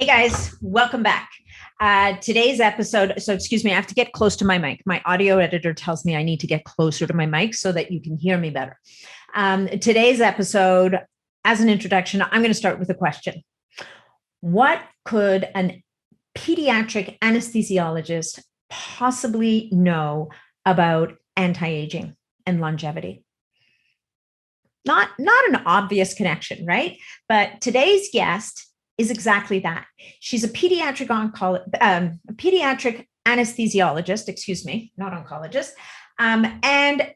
Hey guys, welcome back. Today's episode, excuse me, I have to get close to my mic. My audio editor tells me I need to get closer to my mic so that you can hear me better. Today's episode, as an introduction, I'm going to start with a question. What could a pediatric anesthesiologist possibly know about anti-aging and longevity? Not an obvious connection, right? But today's guest is exactly that. She's a pediatric anesthesiologist, not oncologist. And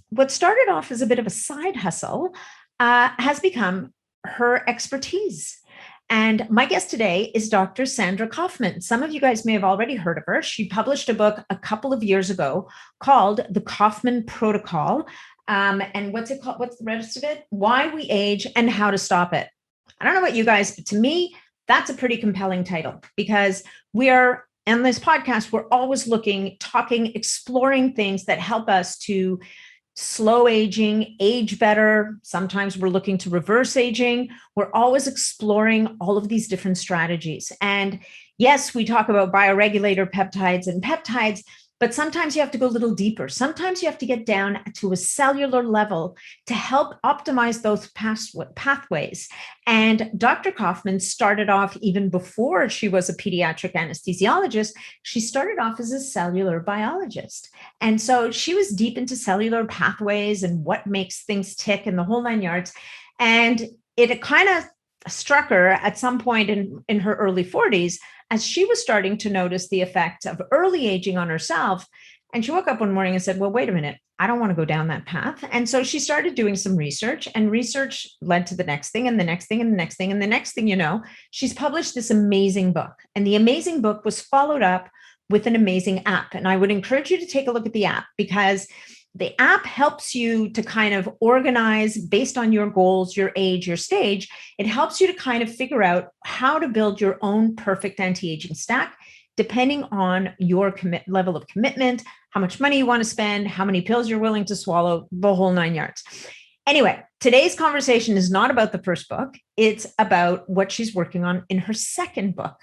what started off as a bit of a side hustle has become her expertise. And my guest today is Dr. Sandra Kaufmann. Some of you guys may have already heard of her. She published a book a couple of years ago called The Kaufman Protocol. And what's it called? What's the rest of it? Why We Age and How to Stop It. I don't know about you guys, but to me, that's a pretty compelling title because we are, in this podcast, we're always looking, talking, exploring things that help us to slow aging, age better. Sometimes we're looking to reverse aging. We're always exploring all of these different strategies. And yes, we talk about bioregulator peptides and peptides, but sometimes you have to go a little deeper. Sometimes you have to get down to a cellular level to help optimize those pathways. And Dr. Kaufmann started off even before she was a pediatric anesthesiologist. She started off as a cellular biologist. And so she was deep into cellular pathways and what makes things tick and the whole nine yards. And it kind of struck her at some point in her early 40s as she was starting to notice the effects of early aging on herself. And she woke up one morning and said, well, wait a minute, I don't want to go down that path. And so she started doing some research, and research led to the next thing and the next thing and the next thing. And the next thing you know, she's published this amazing book. And the amazing book was followed up with an amazing app. And I would encourage you to take a look at the app because the app helps you to kind of organize based on your goals, your age, your stage. It helps you to kind of figure out how to build your own perfect anti-aging stack, depending on your level of commitment, how much money you want to spend, how many pills you're willing to swallow, the whole nine yards. Anyway, today's conversation is not about the first book. It's about what she's working on in her second book.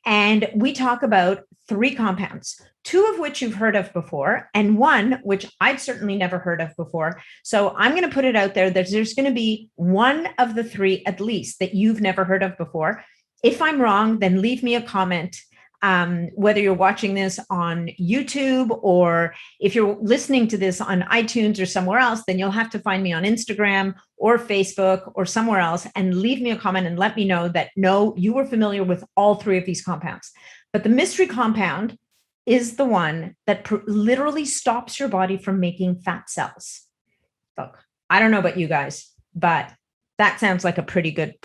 And we talk about 3 compounds, 2 of which you've heard of before, and 1 which I'd certainly never heard of before. So I'm going to put it out there that there's going to be 1 of the 3 at least that you've never heard of before. If I'm wrong, then leave me a comment. Whether you're watching this on YouTube or if you're listening to this on iTunes or somewhere else, then you'll have to find me on Instagram or Facebook or somewhere else and leave me a comment and let me know that, no, you were familiar with all 3 of these compounds. But the mystery compound is the one that literally stops your body from making fat cells. Look, I don't know about you guys, but that sounds like a pretty good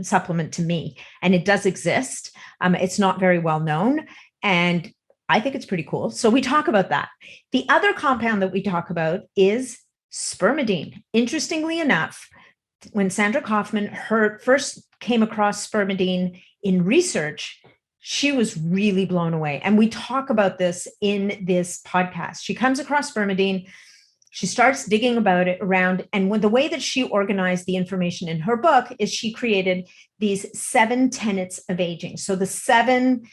supplement to me. And it does exist. It's not very well known. And I think it's pretty cool. So we talk about that. The other compound that we talk about is spermidine. Interestingly enough, when Sandra Kaufmann first came across spermidine in research, she was really blown away. And we talk about this in this podcast. She comes across spermidine. She starts digging about it around. And the way that she organized the information in her book is she created these 7 tenets of aging. So the seven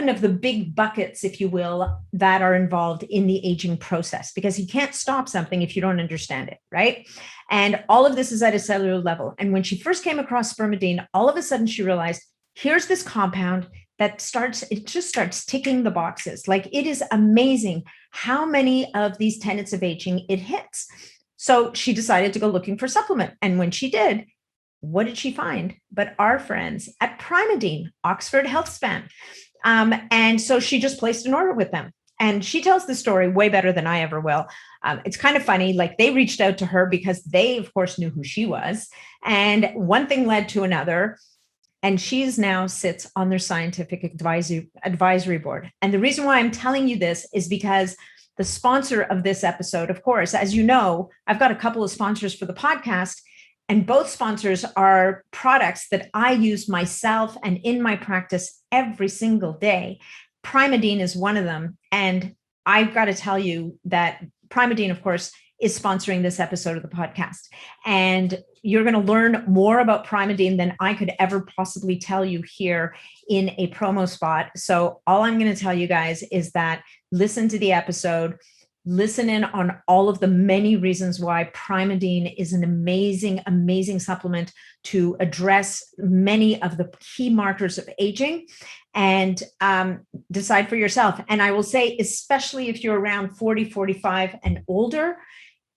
of the big buckets, if you will, that are involved in the aging process, because you can't stop something if you don't understand it, right? And all of this is at a cellular level. And when she first came across spermidine, all of a sudden she realized, here's this compound that just starts ticking the boxes. Like, it is amazing how many of these tenets of aging it hits. So she decided to go looking for supplement. And when she did, what did she find? But our friends at Primadine, Oxford HealthSpan. And so she just placed an order with them. And she tells the story way better than I ever will. It's kind of funny, like they reached out to her because they, of course, knew who she was. And one thing led to another. And she now sits on their scientific advisory board. And the reason why I'm telling you this is because the sponsor of this episode, of course, as you know, I've got a couple of sponsors for the podcast, and both sponsors are products that I use myself and in my practice every single day. Primadine is one of them. And I've got to tell you that Primadine, of course, is sponsoring this episode of the podcast. And you're going to learn more about Primeadine than I could ever possibly tell you here in a promo spot. So all I'm going to tell you guys is that listen to the episode, listen in on all of the many reasons why Primeadine is an amazing, amazing supplement to address many of the key markers of aging, and decide for yourself. And I will say, especially if you're around 40, 45 and older,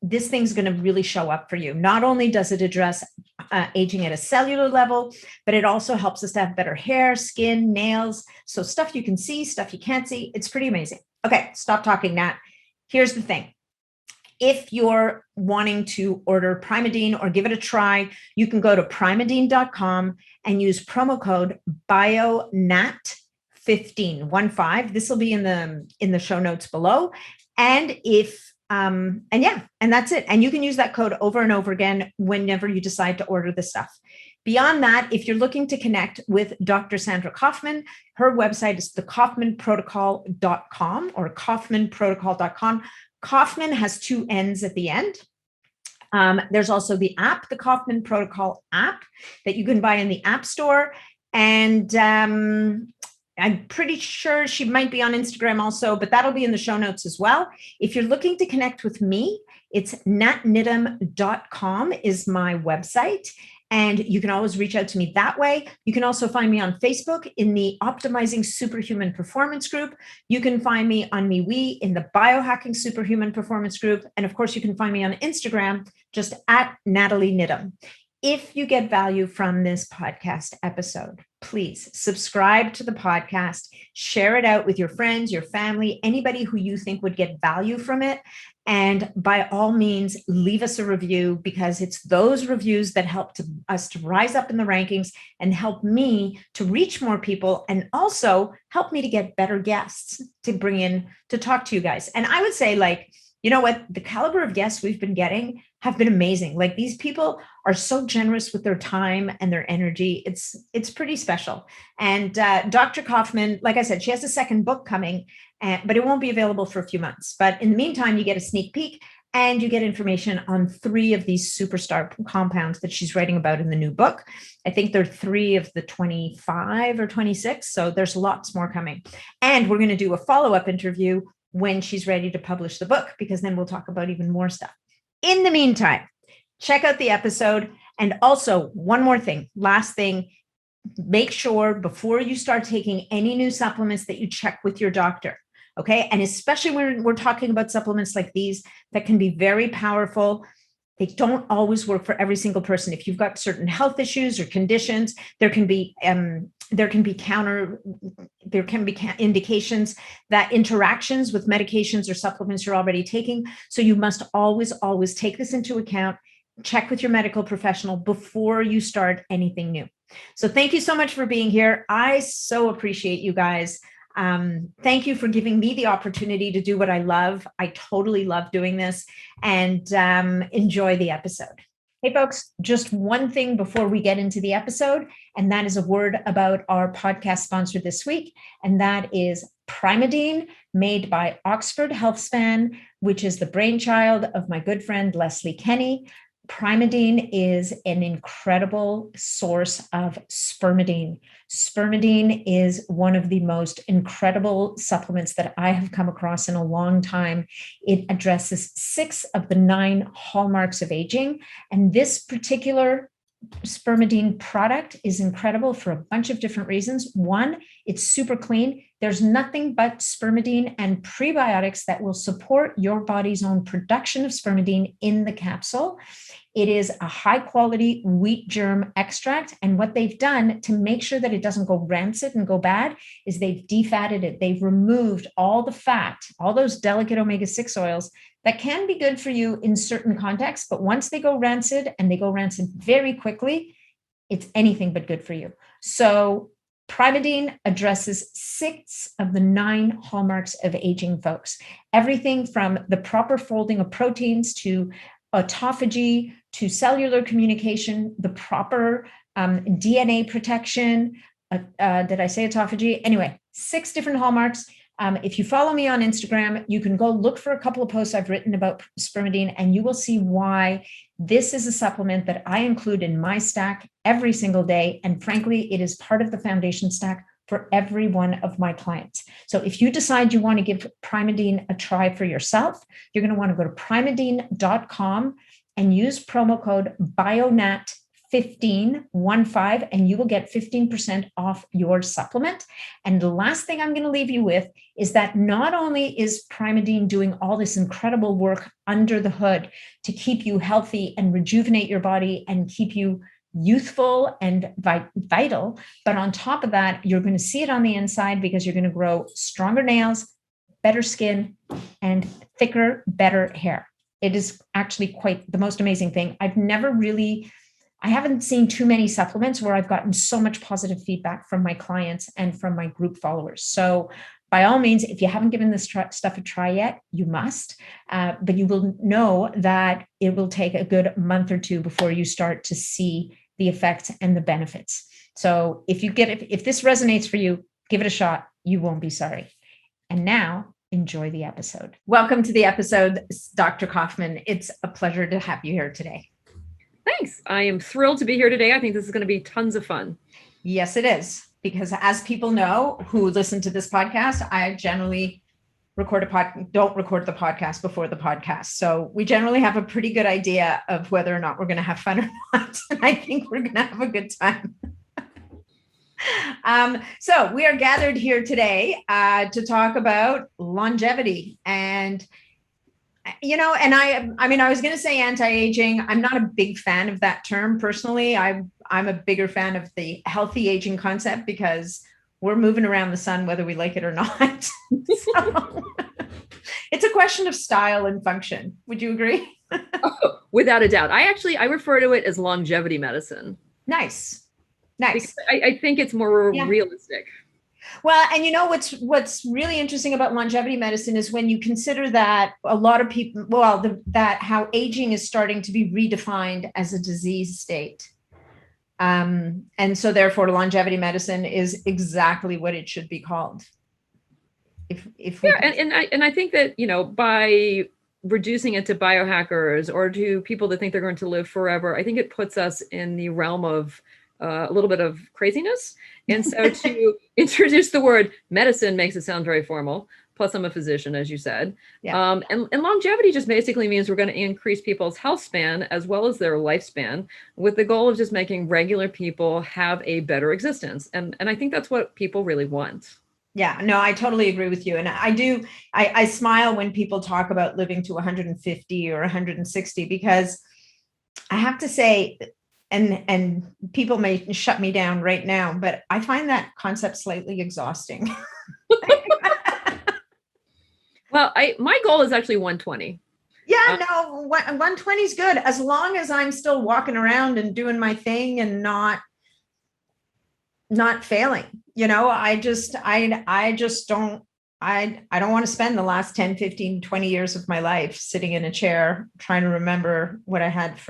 this thing's going to really show up for you. Not only does it address aging at a cellular level, but it also helps us to have better hair, skin, nails. So stuff you can see, stuff you can't see. It's pretty amazing. Okay, stop talking, Nat. Here's the thing. If you're wanting to order Primeadine or give it a try, you can go to primeadine.com and use promo code BIONAT15. This will be in the show notes below. And that's it. And you can use that code over and over again whenever you decide to order the stuff. Beyond that, if you're looking to connect with Dr. Sandra Kaufmann, her website is the kaufmanprotocol.com or kaufmanprotocol.com. Kaufman has two N's at the end. There's also the app, the Kaufman Protocol app, that you can buy in the App Store. And I'm pretty sure she might be on Instagram also, but that'll be in the show notes as well. If you're looking to connect with me, it's natnidham.com is my website. And you can always reach out to me that way. You can also find me on Facebook in the Optimizing Superhuman Performance group. You can find me on MeWe in the Biohacking Superhuman Performance group. And of course, you can find me on Instagram, just at Nathalie Nidham. If you get value from this podcast episode, please subscribe to the podcast, share it out with your friends, your family, anybody who you think would get value from it. And by all means, leave us a review, because it's those reviews that help us to rise up in the rankings and help me to reach more people, and also help me to get better guests to bring in to talk to you guys. And I would say, like, you know what, the caliber of guests we've been getting have been amazing. Like, these people are so generous with their time and their energy. It's pretty special. And Dr. Kaufman, like I said, she has a second book coming, but it won't be available for a few months. But in the meantime, you get a sneak peek and you get information on 3 of these superstar compounds that she's writing about in the new book. I think there are 3 of the 25 or 26. So there's lots more coming. And we're going to do a follow-up interview when she's ready to publish the book, because then we'll talk about even more stuff. In the meantime, check out the episode. And also, one more thing, last thing, make sure before you start taking any new supplements that you check with your doctor. Okay. And especially when we're talking about supplements like these that can be very powerful, they don't always work for every single person. If you've got certain health issues or conditions, there can be indications that interactions with medications or supplements you're already taking. So you must always take this into account. Check with your medical professional before you start anything new. So thank you so much for being here. I so appreciate you guys. Thank you for giving me the opportunity to do what I love. I totally love doing this, and enjoy the episode. Hey folks, just one thing before we get into the episode, and that is a word about our podcast sponsor this week, and that is Primeadine, made by Oxford HealthSpan, which is the brainchild of my good friend Leslie Kenny. Primeadine is an incredible source of spermidine. Spermidine is one of the most incredible supplements that I have come across in a long time. It addresses 6 of the 9 hallmarks of aging. And this particular spermidine product is incredible for a bunch of different reasons. One, it's super clean. There's nothing but spermidine and prebiotics that will support your body's own production of spermidine in the capsule. It is a high quality wheat germ extract. And what they've done to make sure that it doesn't go rancid and go bad is they've defatted it. They've removed all the fat, all those delicate omega-6 oils that can be good for you in certain contexts. But once they go rancid, and they go rancid very quickly, it's anything but good for you. So Primeadine addresses 6 of the 9 hallmarks of aging, folks. Everything from the proper folding of proteins to autophagy to cellular communication, the proper DNA protection. Did I say autophagy? Anyway, 6 different hallmarks. If you follow me on Instagram, you can go look for a couple of posts I've written about spermidine, and you will see why this is a supplement that I include in my stack every single day. And frankly, it is part of the foundation stack for every one of my clients. So if you decide you want to give Primadine a try for yourself, you're going to want to go to primadine.com and use promo code BIONAT15 and you will get 15% off your supplement. And the last thing I'm going to leave you with is that not only is Primadine doing all this incredible work under the hood to keep you healthy and rejuvenate your body and keep you youthful and vital, but on top of that, you're going to see it on the inside because you're going to grow stronger nails, better skin, and thicker, better hair. It is actually quite the most amazing thing. I haven't seen too many supplements where I've gotten so much positive feedback from my clients and from my group followers. So by all means, if you haven't given this stuff a try yet, you must, but you will know that it will take a good month or two before you start to see the effects and the benefits. So if this resonates for you, give it a shot. You won't be sorry. And now enjoy the episode. Welcome to the episode, Dr. Kaufman. It's a pleasure to have you here today. Thanks. I am thrilled to be here today. I think this is going to be tons of fun. Yes, it is. Because as people know who listen to this podcast, I generally don't record the podcast before the podcast. So we generally have a pretty good idea of whether or not we're going to have fun or not. And I think we're going to have a good time. So we are gathered here today to talk about longevity. And, and I was going to say anti-aging. I'm not a big fan of that term personally. I'm a bigger fan of the healthy aging concept because we're moving around the sun, whether we like it or not. So it's a question of style and function. Would you agree? Oh, without a doubt. I refer to it as longevity medicine. Nice. Because I think it's more realistic. Well, and what's really interesting about longevity medicine is when you consider that a lot of people, that how aging is starting to be redefined as a disease state. And so therefore longevity medicine is exactly what it should be called. And I think that, by reducing it to biohackers or to people that think they're going to live forever, I think it puts us in the realm of a little bit of craziness. And so to introduce the word medicine makes it sound very formal. Plus I'm a physician, as you said. Yeah. And longevity just basically means we're going to increase people's health span as well as their lifespan with the goal of just making regular people have a better existence. And I think that's what people really want. Yeah, no, I totally agree with you. And I smile when people talk about living to 150 or 160, because I have to say, and people may shut me down right now, but I find that concept slightly exhausting. Well, my goal is actually 120. Yeah, no, 120 is good. As long as I'm still walking around and doing my thing and not failing, I don't want to spend the last 10, 15, 20 years of my life sitting in a chair trying to remember what I had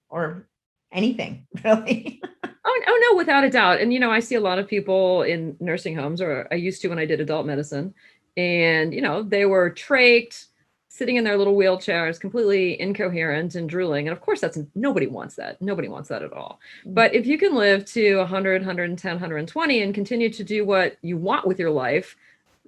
or anything really. Oh no, without a doubt. And, I see a lot of people in nursing homes, or I used to when I did adult medicine, and, they were trached, sitting in their little wheelchairs, completely incoherent and drooling. And of course, nobody wants that. Nobody wants that at all. But if you can live to 100, 110, 120 and continue to do what you want with your life,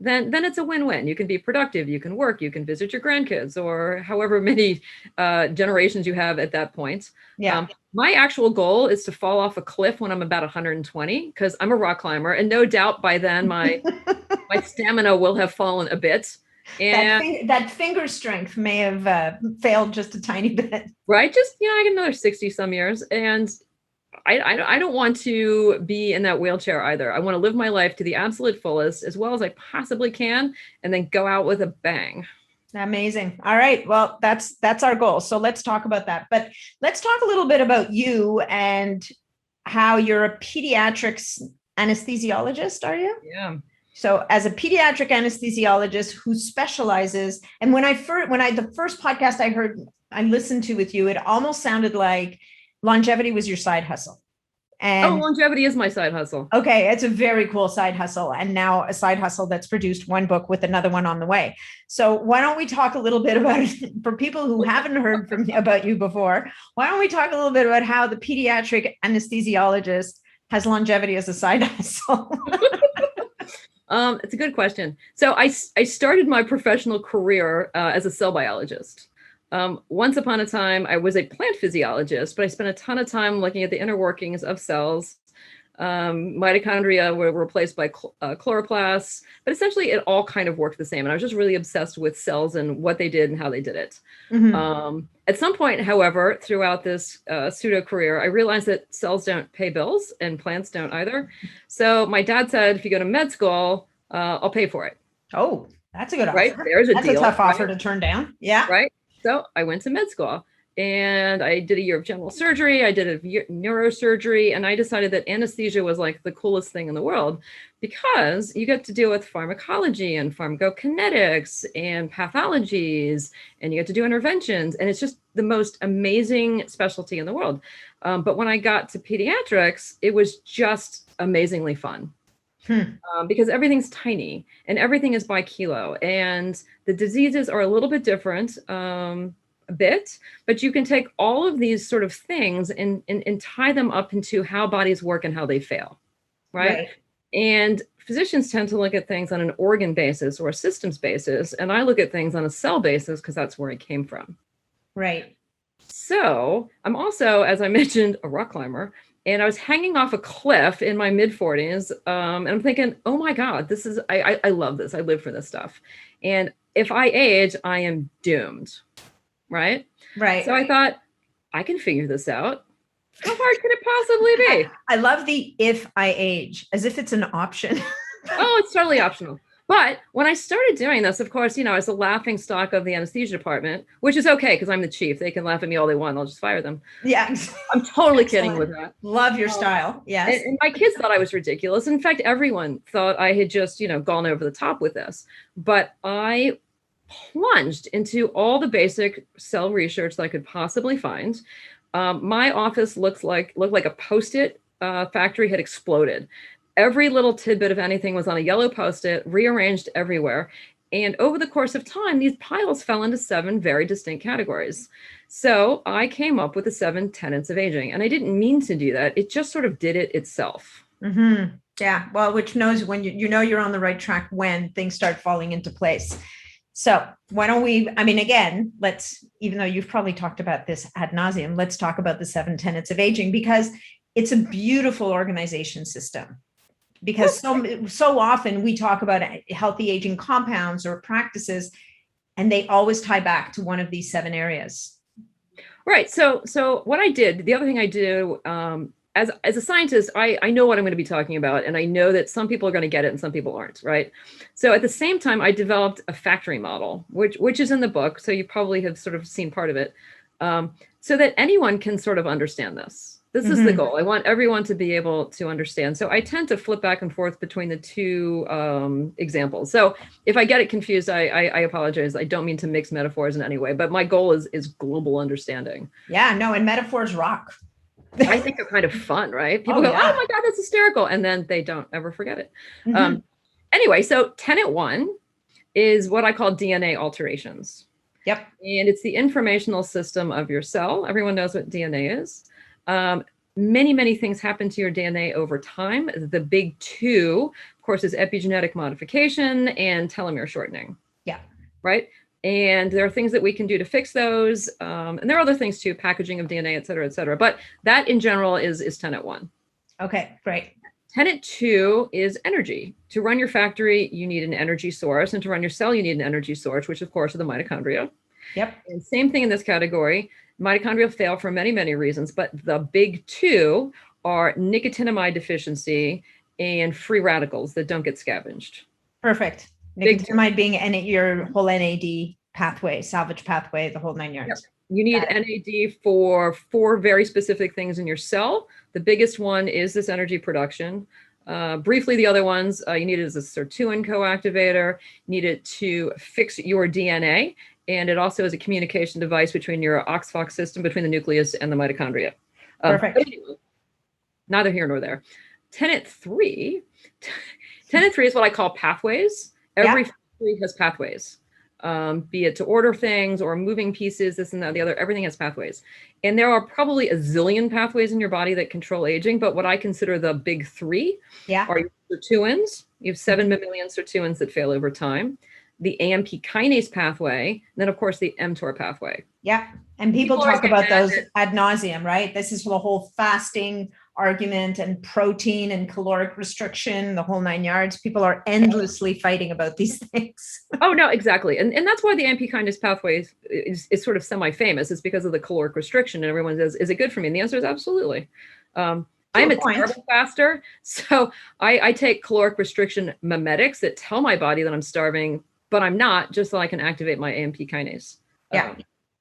then it's a win-win. You can be productive, you can work, you can visit your grandkids, or however many generations you have at that point. Yeah. My actual goal is to fall off a cliff when I'm about 120, because I'm a rock climber, and no doubt by then my stamina will have fallen a bit. And that finger strength may have failed just a tiny bit. Right. Just, I get another 60 some years. And I don't want to be in that wheelchair either. I want to live my life to the absolute fullest as well as I possibly can, and then go out with a bang. Amazing. All right. Well, that's our goal. So let's talk about that. But let's talk a little bit about you and how you're a pediatrics anesthesiologist, are you? Yeah. So as a pediatric anesthesiologist who specializes, and when the first podcast I listened to with you, it almost sounded like longevity was your side hustle. And longevity is my side hustle. okay, it's a very cool side hustle, and now a side hustle that's produced one book with another one on the way. So why don't we talk a little bit about it for people who haven't heard about you before? Why don't we talk a little bit about how the pediatric anesthesiologist has longevity as a side hustle? It's a good question. So I started my professional career as a cell biologist. Once upon a time, I was a plant physiologist, but I spent a ton of time looking at the inner workings of cells. Mitochondria were replaced by chloroplasts, but essentially it all kind of worked the same. And I was just really obsessed with cells and what they did and how they did it. Mm-hmm. At some point, however, throughout this pseudo career, I realized that cells don't pay bills and plants don't either. So my dad said, if you go to med school, I'll pay for it. Oh, that's a good offer. Right? There's a That's deal, a tough offer right? to turn down. Yeah. Right. So I went to med school and I did a year of general surgery. I did a neurosurgery, and I decided that anesthesia was like the coolest thing in the world because you get to deal with pharmacology and pharmacokinetics and pathologies, and you get to do interventions. And it's just the most amazing specialty in the world. But when I got to pediatrics, it was just amazingly fun. Because everything's tiny and everything is by kilo, and the diseases are a little bit different, a bit, but you can take all of these sort of things and tie them up into how bodies work and how they fail, right? And physicians tend to look at things on an organ basis or a systems basis, and I look at things on a cell basis because that's where I came from. Right. So I'm also, as I mentioned, a rock climber. And I was hanging off a cliff in my mid-40s, and I'm thinking, oh my God, this is, I love this. I live for this stuff. And if I age, I am doomed, right? Right. So I thought, I can figure this out. How hard could it possibly be? I love the if I age, as if it's an option. Oh, it's totally optional. But when I started doing this, of course, I was the laughing stock of the anesthesia department, which is okay because I'm the chief. They can laugh at me all they want. I'll just fire them. Yeah. I'm totally kidding with that. Love your style. Yes. And my kids thought I was ridiculous. In fact, everyone thought I had just, gone over the top with this. But I plunged into all the basic cell research that I could possibly find. My office looked like a Post-it factory had exploded. Every little tidbit of anything was on a yellow Post-it, rearranged everywhere. And over the course of time, these piles fell into 7 very distinct categories. So I came up with the 7 tenets of aging. And I didn't mean to do that. It just sort of did it itself. Mm-hmm. Yeah. Well, which knows when you're on the right track when things start falling into place. So why don't we, again, even though you've probably talked about this ad nauseum, let's talk about the 7 tenets of aging, because it's a beautiful organization system. Because so often we talk about healthy aging compounds or practices, and they always tie back to one of these 7 areas. Right. So what I did, the other thing I do, as a scientist, I know what I'm going to be talking about, and I know that some people are going to get it and some people aren't, right? So at the same time, I developed a factory model, which is in the book, so you probably have sort of seen part of it, so that anyone can sort of understand this. This is the goal. I want everyone to be able to understand. So I tend to flip back and forth between the 2 examples. So if I get it confused, I apologize. I don't mean to mix metaphors in any way, but my goal is global understanding. Yeah, no, and metaphors rock. I think they're kind of fun, right? People go, yeah. Oh my God, that's hysterical. And then they don't ever forget it. Anyway, so tenet 1 is what I call DNA alterations. Yep. And it's the informational system of your cell. Everyone knows what DNA is. Many, many things happen to your DNA over time. The big 2, of course, is epigenetic modification and telomere shortening. Yeah. Right. And there are things that we can do to fix those. And there are other things too, packaging of DNA, et cetera, et cetera. But that in general is tenet 1. Okay, great. Tenet 2 is energy. To run your factory, you need an energy source. And to run your cell, you need an energy source, which of course are the mitochondria. Yep. And same thing in this category. Mitochondria fail for many, many reasons, but the big 2 are nicotinamide deficiency and free radicals that don't get scavenged. Perfect. Nicotinamide being your whole NAD pathway, salvage pathway, the whole 9 yards. Yep. You need NAD for 4 very specific things in your cell. The biggest one is this energy production. Briefly, the other ones, you need it as a sirtuin coactivator, need it to fix your DNA, and it also is a communication device between your OXPHOX system, between the nucleus and the mitochondria. Perfect. Anyway, neither here nor there. Tenet 3 is what I call pathways. Every factory has pathways, be it to order things or moving pieces, this and that, the other, everything has pathways. And there are probably a zillion pathways in your body that control aging, but what I consider the big three are your sirtuins. You have 7 mammalian sirtuins that fail over time, the AMP kinase pathway, and then of course the mTOR pathway. Yeah. And people talk about those ad nauseum, right? This is the whole fasting argument and protein and caloric restriction, the whole 9 yards. People are endlessly fighting about these things. Oh, no, exactly. And that's why the AMP kinase pathway is sort of semi-famous. It's because of the caloric restriction. And everyone says, is it good for me? And the answer is absolutely. I'm a terrible faster. So I take caloric restriction mimetics that tell my body that I'm starving, but I'm not, just so I can activate my AMP kinase. Yeah.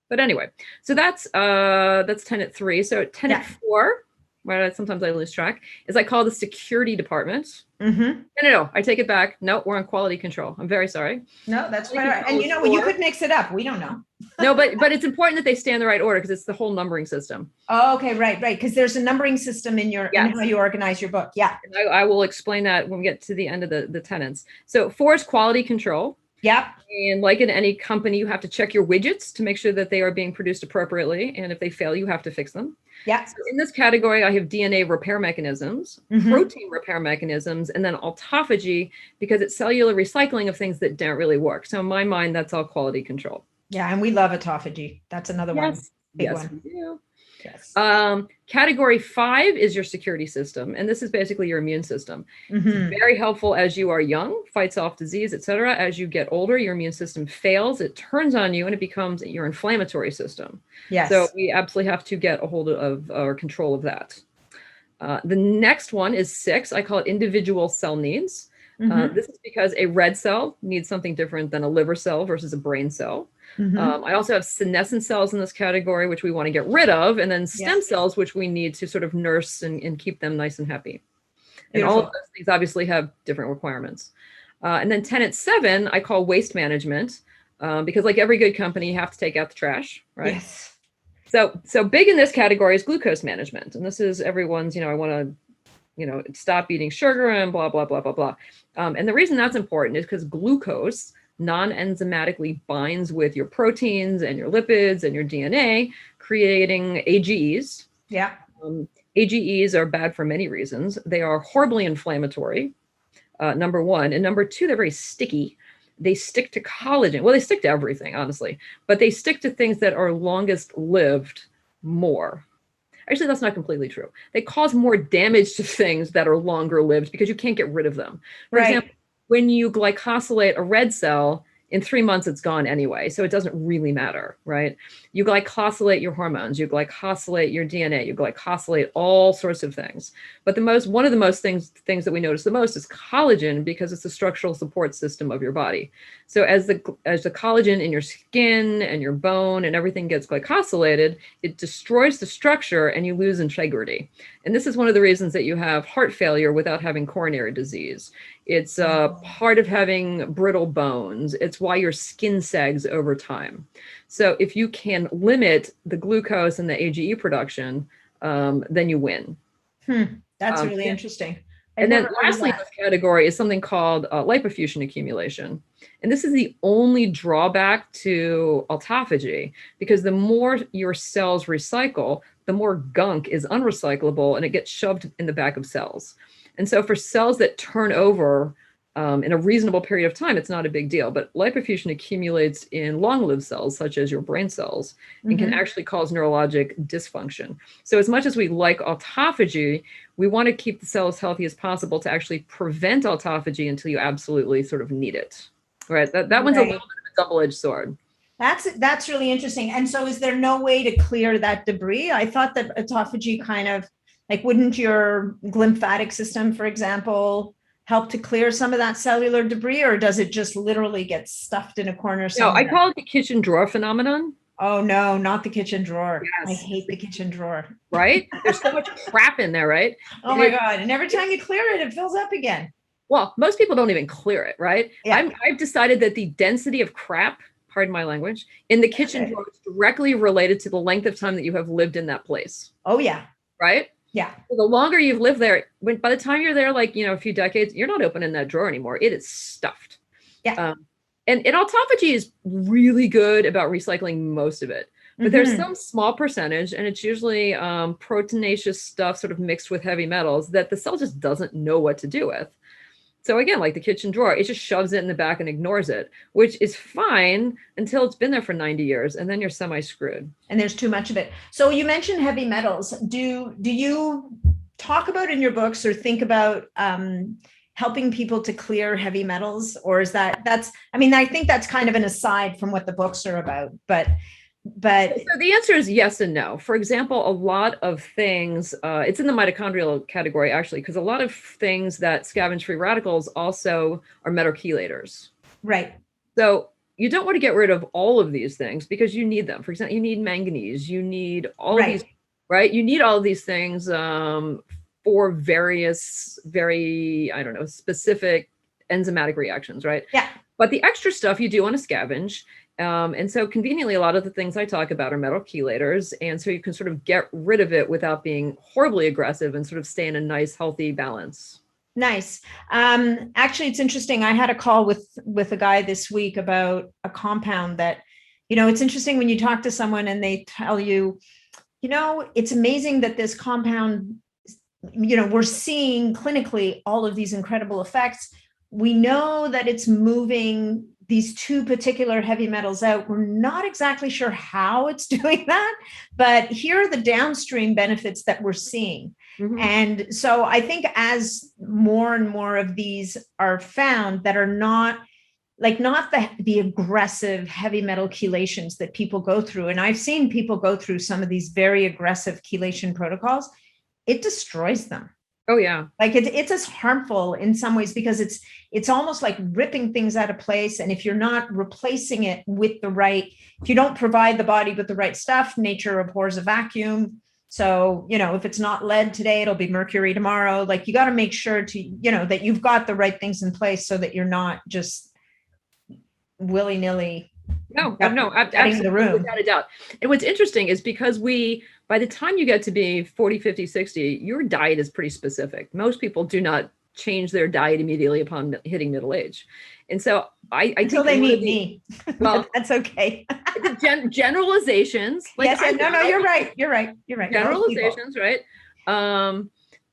But anyway, so that's tenet 3. So tenet 4, where sometimes I lose track, is I call the security department. No, I take it back. No, we're on quality control. I'm very sorry. No, that's right. And you could mix it up. We don't know. No, but it's important that they stay in the right order because it's the whole numbering system. Oh, okay, right. Because there's a numbering system in in how you organize your book. Yeah. And I will explain that when we get to the end of the tenets. So 4 is quality control. Yep. And like in any company, you have to check your widgets to make sure that they are being produced appropriately. And if they fail, you have to fix them. Yeah. So in this category, I have DNA repair mechanisms, protein repair mechanisms, and then autophagy, because it's cellular recycling of things that don't really work. So in my mind, that's all quality control. Yeah. And we love autophagy. That's another one. Big yes, one. We do. Yes. Category 5 is your security system. And this is basically your immune system. It's very helpful as you are young, fights off disease, etc. As you get older, your immune system fails, it turns on you, and it becomes your inflammatory system. Yes. So we absolutely have to get a hold of or control of that. The next one is 6. I call it individual cell needs. This is because a red cell needs something different than a liver cell versus a brain cell. I also have senescent cells in this category, which we want to get rid of, and then stem cells, which we need to sort of nurse and keep them nice and happy. And all of those things obviously have different requirements. And then tenet 7, I call waste management, because like every good company, you have to take out the trash, right? Yes. So big in this category is glucose management. And this is everyone's, I want to, stop eating sugar and blah, blah, blah, blah, blah. And the reason that's important is because glucose non-enzymatically binds with your proteins and your lipids and your DNA, creating AGEs. Yeah. AGEs are bad for many reasons. They are horribly inflammatory, number one. And number 2, they're very sticky. They stick to collagen. Well, they stick to everything, honestly, but they stick to things that are longest lived more. Actually, that's not completely true. They cause more damage to things that are longer lived because you can't get rid of them. For example, when you glycosylate a red cell, in 3 months, it's gone anyway. So it doesn't really matter, right? You glycosylate your hormones, you glycosylate your DNA, you glycosylate all sorts of things. But one of the most things that we notice the most is collagen, because it's the structural support system of your body. So as the collagen in your skin and your bone and everything gets glycosylated, it destroys the structure and you lose integrity. And this is one of the reasons that you have heart failure without having coronary disease. It's part of having brittle bones. It's why your skin sags over time. So if you can limit the glucose and the AGE production, then you win. That's really interesting. And then lastly in this category is something called lipofuscin accumulation. And this is the only drawback to autophagy, because the more your cells recycle, the more gunk is unrecyclable and it gets shoved in the back of cells. And so for cells that turn over in a reasonable period of time, it's not a big deal. But lipofuscin accumulates in long-lived cells, such as your brain cells, and can actually cause neurologic dysfunction. So as much as we like autophagy, we want to keep the cell as healthy as possible to actually prevent autophagy until you absolutely sort of need it. Right? That one's a little bit of a double-edged sword. That's really interesting. And so is there no way to clear that debris? I thought that autophagy kind of, like, wouldn't your lymphatic system, for example, help to clear some of that cellular debris, or does it just literally get stuffed in a corner somewhere? No, I call it the kitchen drawer phenomenon. Oh, no, not the kitchen drawer. Yes. I hate the kitchen drawer. Right? There's so much crap in there, right? Oh, my God. And every time you clear it, it fills up again. Well, most people don't even clear it, right? Yeah. I've decided that the density of crap, pardon my language, in the kitchen drawer is directly related to the length of time that you have lived in that place. Oh, yeah. Right? Yeah. The longer you've lived there, by the time you're there, like, a few decades, you're not opening that drawer anymore. It is stuffed. Yeah. And autophagy is really good about recycling most of it. But there's some small percentage, and it's usually proteinaceous stuff sort of mixed with heavy metals that the cell just doesn't know what to do with. So again, like the kitchen drawer, it just shoves it in the back and ignores it, which is fine until it's been there for 90 years, and then you're semi-screwed. And there's too much of it. So you mentioned heavy metals. Do you talk about in your books or think about helping people to clear heavy metals? Or is that's, I mean, I think that's kind of an aside from what the books are about, but so the answer is yes and no. For example, a lot of things, it's in the mitochondrial category, actually, because a lot of things that scavenge free radicals also are metachelators. Right. So you don't want to get rid of all of these things because you need them. For example, you need manganese, you need all of these, right? You need all of these things for various, very, I don't know, specific enzymatic reactions, right? Yeah. But the extra stuff you do want to scavenge. And so conveniently, a lot of the things I talk about are metal chelators. And so you can sort of get rid of it without being horribly aggressive and sort of stay in a nice, healthy balance. Nice. Actually, it's interesting. I had a call with a guy this week about a compound that, it's interesting when you talk to someone and they tell you, it's amazing that this compound, we're seeing clinically all of these incredible effects. We know that it's moving these two particular heavy metals out. We're not exactly sure how it's doing that, but here are the downstream benefits that we're seeing. Mm-hmm. And so I think as more and more of these are found that are not the aggressive heavy metal chelations that people go through. And I've seen people go through some of these very aggressive chelation protocols. It destroys them. Oh yeah. Like it's as harmful in some ways because it's almost like ripping things out of place. And if you're not replacing it with if you don't provide the body with the right stuff, nature abhors a vacuum. So, if it's not lead today, it'll be mercury tomorrow. Like you got to make sure that you've got the right things in place so that you're not just willy-nilly. No, absolutely, the room. Without a doubt. And what's interesting is because by the time you get to be 40, 50, 60, your diet is pretty specific. Most people do not change their diet immediately upon hitting middle age. And so I until they meet me. Well, that's okay. Generalizations. Like yes, no, you're right. Generalizations, right?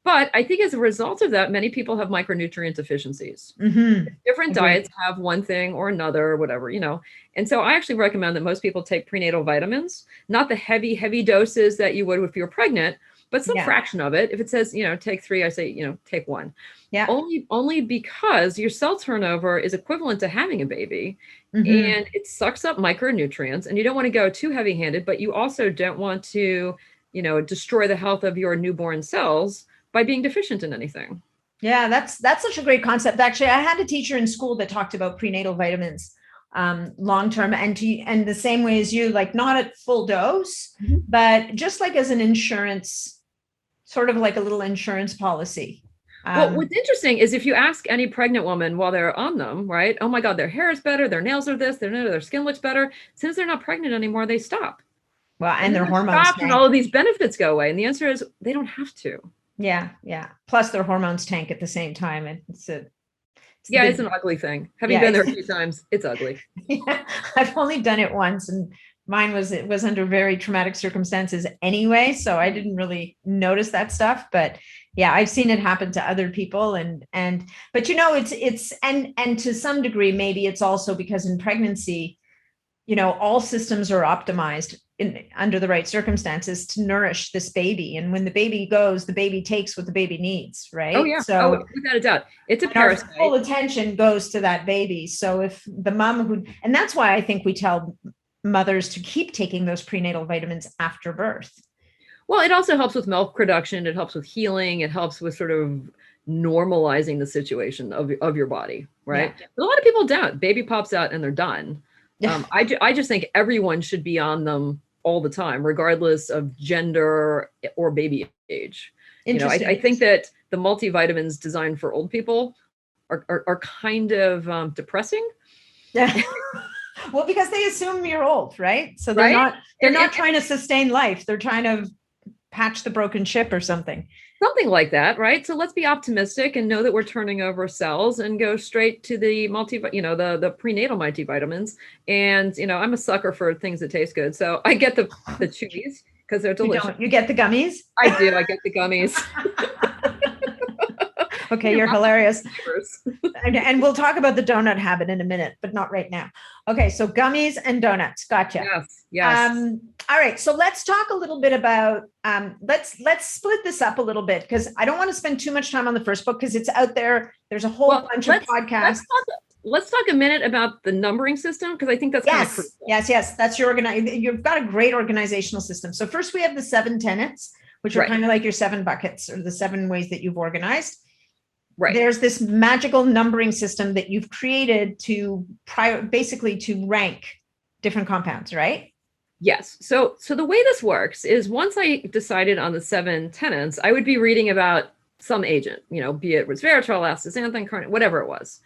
But I think as a result of that, many people have micronutrient deficiencies. Mm-hmm. Different diets have one thing or another, or whatever, And so I actually recommend that most people take prenatal vitamins, not the heavy doses that you would if you're pregnant, but some fraction of it. If it says, take 3, I say, take 1. Yeah. Only because your cell turnover is equivalent to having a baby, mm-hmm. and it sucks up micronutrients, and you don't want to go too heavy-handed, but you also don't want to, destroy the health of your newborn cells by being deficient in anything. Yeah, that's such a great concept. Actually, I had a teacher in school that talked about prenatal vitamins long-term and the same way as you, like not at full dose, mm-hmm. but just like as an insurance, sort of like a little insurance policy. Well, what's interesting is if you ask any pregnant woman while they're on them, right? Oh my God, their hair is better, their nails are this, their skin looks better. Since they're not pregnant anymore, they stop. Well, and their hormones stop, and all of these benefits go away. And the answer is they don't have to. Yeah. Plus their hormones tank at the same time. It's an ugly thing. Having been there a few times, it's ugly. Yeah, I've only done it once, and it was under very traumatic circumstances anyway, so I didn't really notice that stuff. But yeah, I've seen it happen to other people, but it's and to some degree, maybe it's also because in pregnancy, all systems are optimized under the right circumstances to nourish this baby. And when the baby goes, the baby takes what the baby needs, right? Oh yeah. So without a doubt, it's a parasite. Our full attention goes to that baby. So if the mom and that's why I think we tell mothers to keep taking those prenatal vitamins after birth. Well, it also helps with milk production. It helps with healing. It helps with sort of normalizing the situation of your body, right? Yeah. But a lot of people don't. Baby pops out and they're done. I just think everyone should be on them all the time, regardless of gender or baby age. I think that the multivitamins designed for old people are kind of depressing. Yeah. Well, because they assume you're old, right? So they're not trying to sustain life. They're trying to patch the broken ship or something. Something like that, right? So let's be optimistic and know that we're turning over cells and go straight to the the prenatal multivitamins. And I'm a sucker for things that taste good, so I get the chewies because they're delicious. You get the gummies? I do. I get the gummies. Okay, you're hilarious. And we'll talk about the donut habit in a minute, but not right now. Okay, so gummies and donuts. Gotcha. Yes. All right, so let's talk a little bit about, let's split this up a little bit, because I don't want to spend too much time on the first book because it's out there. There's a whole bunch of podcasts. Let's talk a minute about the numbering system, because I think that's kind of crucial. Yes. That's you've got a great organizational system. So first we have the 7 tenets, which are kind of like your 7 buckets, or the 7 ways that you've organized. Right. There's this magical numbering system that you've created to basically to rank different compounds, right? Yes. So the way this works is, once I decided on the 7 tenets, I would be reading about some agent, be it resveratrol, astaxanthin, whatever it was.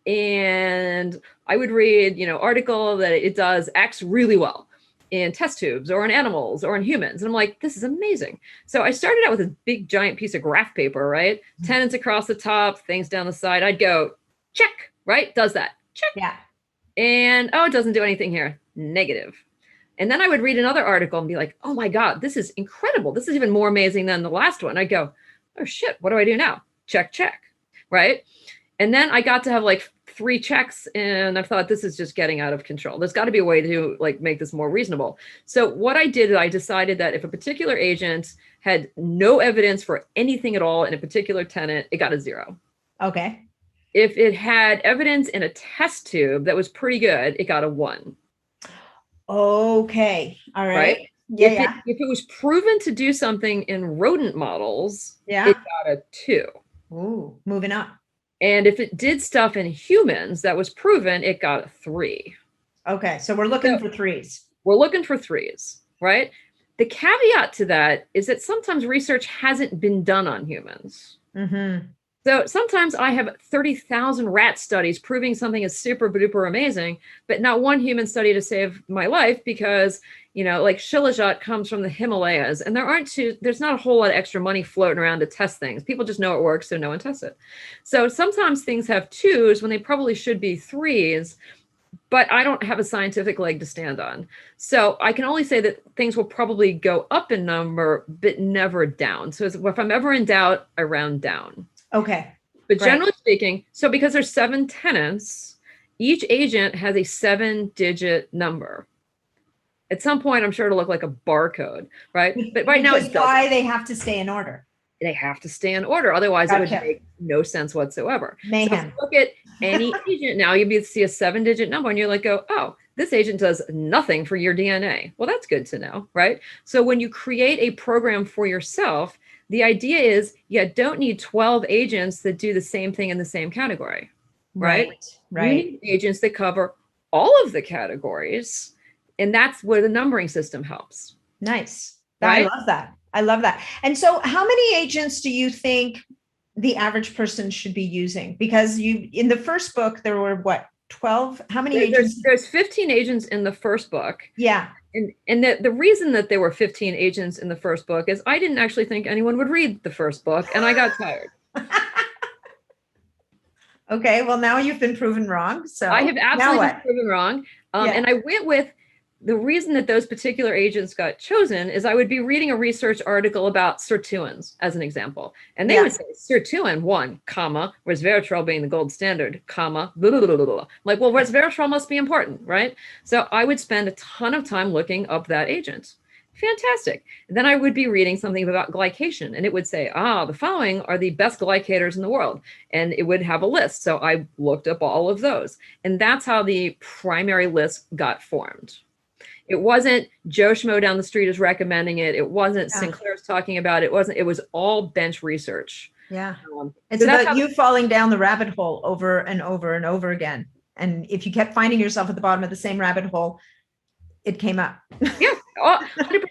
And I would read, article that it does X really well in test tubes or in animals or in humans. And I'm like, this is amazing. So I started out with a big giant piece of graph paper, right? Tenets across the top, things down the side. I'd go, check, right? Does that. Check. Yeah. And, it doesn't do anything here. Negative. And then I would read another article and be like, oh my God, this is incredible. This is even more amazing than the last one. I'd go, oh shit, what do I do now? Check, check, right? And then I got to have like 3 checks, and I thought, this is just getting out of control. There's got to be a way to make this more reasonable. So what I did is I decided that if a particular agent had no evidence for anything at all in a particular tenet, it got a 0. Okay. If it had evidence in a test tube that was pretty good, it got a 1. Okay. All right. If it was proven to do something in rodent models, it got a 2. Ooh, moving up. And if it did stuff in humans that was proven, it got a 3. Okay, so we're looking for 3s. We're looking for 3s, right? The caveat to that is that sometimes research hasn't been done on humans. Mm-hmm. So sometimes I have 30,000 rat studies proving something is super duper amazing, but not one human study to save my life, because like shilajit comes from the Himalayas, and there's not a whole lot of extra money floating around to test things. People just know it works, so no one tests it. So sometimes things have 2s when they probably should be 3s, but I don't have a scientific leg to stand on. So I can only say that things will probably go up in number, but never down. So if I'm ever in doubt, I round down. Okay. But generally speaking, so because there's 7 tenets, each agent has a 7-digit number. At some point, I'm sure it'll look like a barcode, right? But right now, it's why they have to stay in order. They have to stay in order. Otherwise, it would make no sense whatsoever. Mayhem. So if you look at any agent now, you'll see a 7-digit number, and you're like, oh, this agent does nothing for your DNA. Well, that's good to know, right? So when you create a program for yourself, the idea is you don't need 12 agents that do the same thing in the same category, right? Right. You need agents that cover all of the categories. And that's where the numbering system helps. Nice. Right? I love that. And so how many agents do you think the average person should be using? Because in the first book, there were 12? How many agents? There's 15 agents in the first book. Yeah. And the reason that there were 15 agents in the first book is I didn't actually think anyone would read the first book, and I got tired. Okay, well, now you've been proven wrong. So I have absolutely been proven wrong. And I went with the reason that those particular agents got chosen is I would be reading a research article about sirtuins, as an example. And they would say, sirtuin, 1, comma, resveratrol being the gold standard, comma, blah, blah, blah, blah, blah. Like, well, resveratrol must be important, right? So I would spend a ton of time looking up that agent. Fantastic. And then I would be reading something about glycation, and it would say, the following are the best glycators in the world. And it would have a list. So I looked up all of those. And that's how the primary list got formed. It wasn't Joe Schmo down the street is recommending it. It wasn't Sinclair's talking about it. It was all bench research. Yeah. It's about you falling down the rabbit hole over and over and over again. And if you kept finding yourself at the bottom of the same rabbit hole, it came up. Yeah, 100%.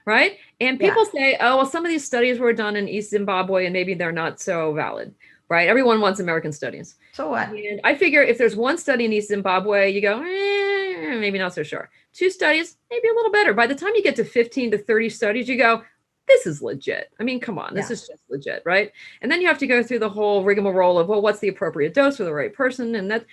Right. And people say, oh, well, some of these studies were done in East Zimbabwe and maybe they're not so valid. Right. Everyone wants American studies. So what? And I figure if there's 1 study in East Zimbabwe, you go, maybe not so sure. 2 studies, maybe a little better. By the time you get to 15 to 30 studies, you go, this is legit. I mean, come on, this is just legit, right? And then you have to go through the whole rigmarole of, well, what's the appropriate dose for the right person? And that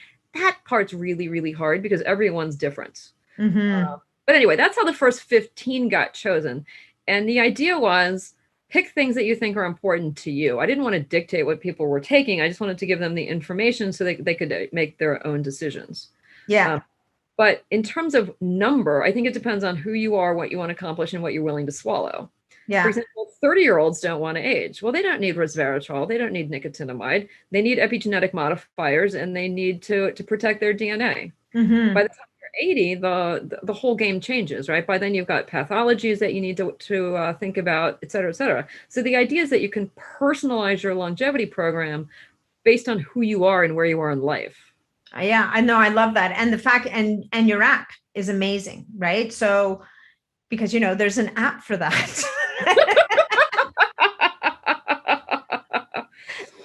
part's really, really hard because everyone's different. But anyway, that's how the first 15 got chosen. And the idea was pick things that you think are important to you. I didn't want to dictate what people were taking. I just wanted to give them the information so they could make their own decisions. But in terms of number, I think it depends on who you are, what you want to accomplish, and what you're willing to swallow. For example, 30-year-olds don't want to age. Well, they don't need resveratrol. They don't need nicotinamide. They need epigenetic modifiers, and they need to protect their DNA. By the time you're 80, the whole game changes, right? By then you've got pathologies that you need to think about, et cetera, et cetera. So the idea is that you can personalize your longevity program based on who you are and where you are in life. Yeah, I know. I love that. And the fact, and your app is amazing, right? So, because, there's an app for that.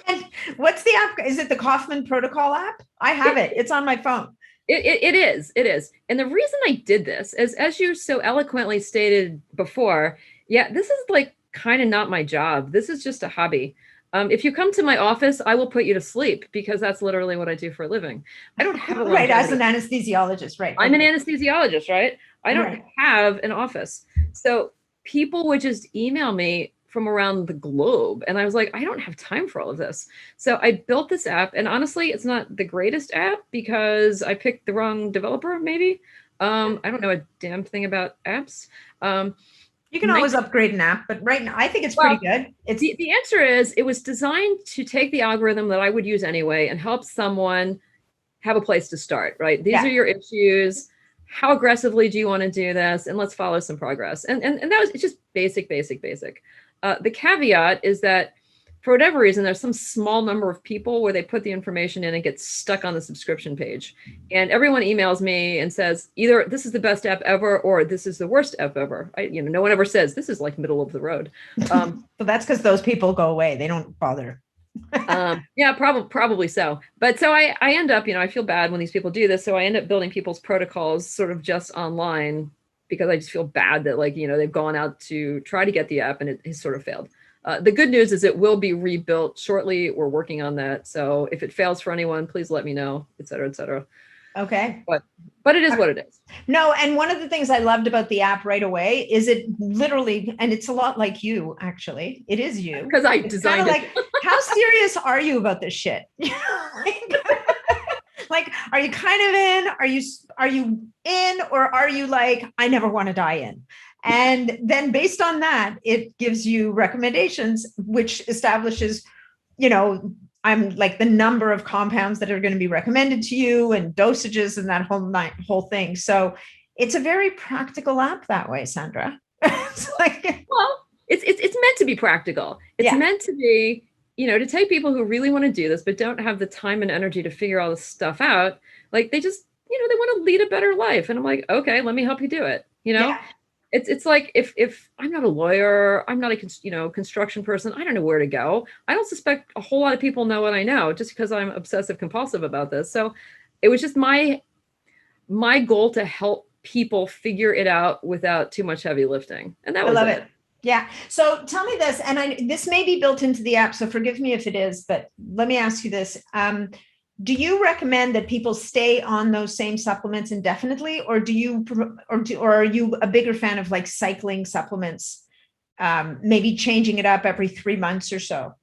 And what's the app? Is it the Kaufman Protocol app? I have it. It's on my phone. It is. And the reason I did this is, as you so eloquently stated before, this is like kind of not my job. This is just a hobby. If you come to my office, I will put you to sleep because that's literally what I do for a living. I don't have a right, as an anesthesiologist, right? I'm an anesthesiologist, right? I don't have an office. So people would just email me from around the globe. And I was like, I don't have time for all of this. So I built this app. And honestly, it's not the greatest app because I picked the wrong developer, maybe. I don't know a damn thing about apps. You can always upgrade an app, but right now I think it's pretty good. It's the answer is it was designed to take the algorithm that I would use anyway and help someone have a place to start, right? These are your issues. How aggressively do you want to do this? And let's follow some progress. And that was, it's just basic. The caveat is that for whatever reason, there's some small number of people where they put the information in and get stuck on the subscription page. And everyone emails me and says, either this is the best app ever, or this is the worst app ever. No one ever says this is like middle of the road. So that's because those people go away. They don't bother. Probably so. But so I end up, I feel bad when these people do this. So I end up building people's protocols sort of just online because I just feel bad that they've gone out to try to get the app and it has sort of failed. The good news is it will be rebuilt shortly. We're working on that. So if it fails for anyone, please let me know, et cetera, et cetera. Okay. But it is what it is. No, and one of the things I loved about the app right away is it literally, and it's a lot like you, actually. It is you. Because I designed it. Like, how serious are you about this shit? Like, are you kind of in? Are you in? Or are you like, I never want to die in? And then based on that, it gives you recommendations, which establishes, I'm like the number of compounds that are going to be recommended to you and dosages and that whole thing. So it's a very practical app that way, Sandra. It's like, well, it's meant to be practical. It's meant to be, to take people who really want to do this, but don't have the time and energy to figure all this stuff out. Like they just, they want to lead a better life. And I'm like, okay, let me help you do it. It's like if I'm not a lawyer, I'm not a construction person, I don't know where to go. I don't suspect a whole lot of people know what I know just because I'm obsessive compulsive about this. So it was just my goal to help people figure it out without too much heavy lifting. And that was I love it. Yeah. So tell me this, and this may be built into the app, so forgive me if it is, but let me ask you this. Do you recommend that people stay on those same supplements indefinitely, or are you a bigger fan of like cycling supplements, maybe changing it up every 3 months or so?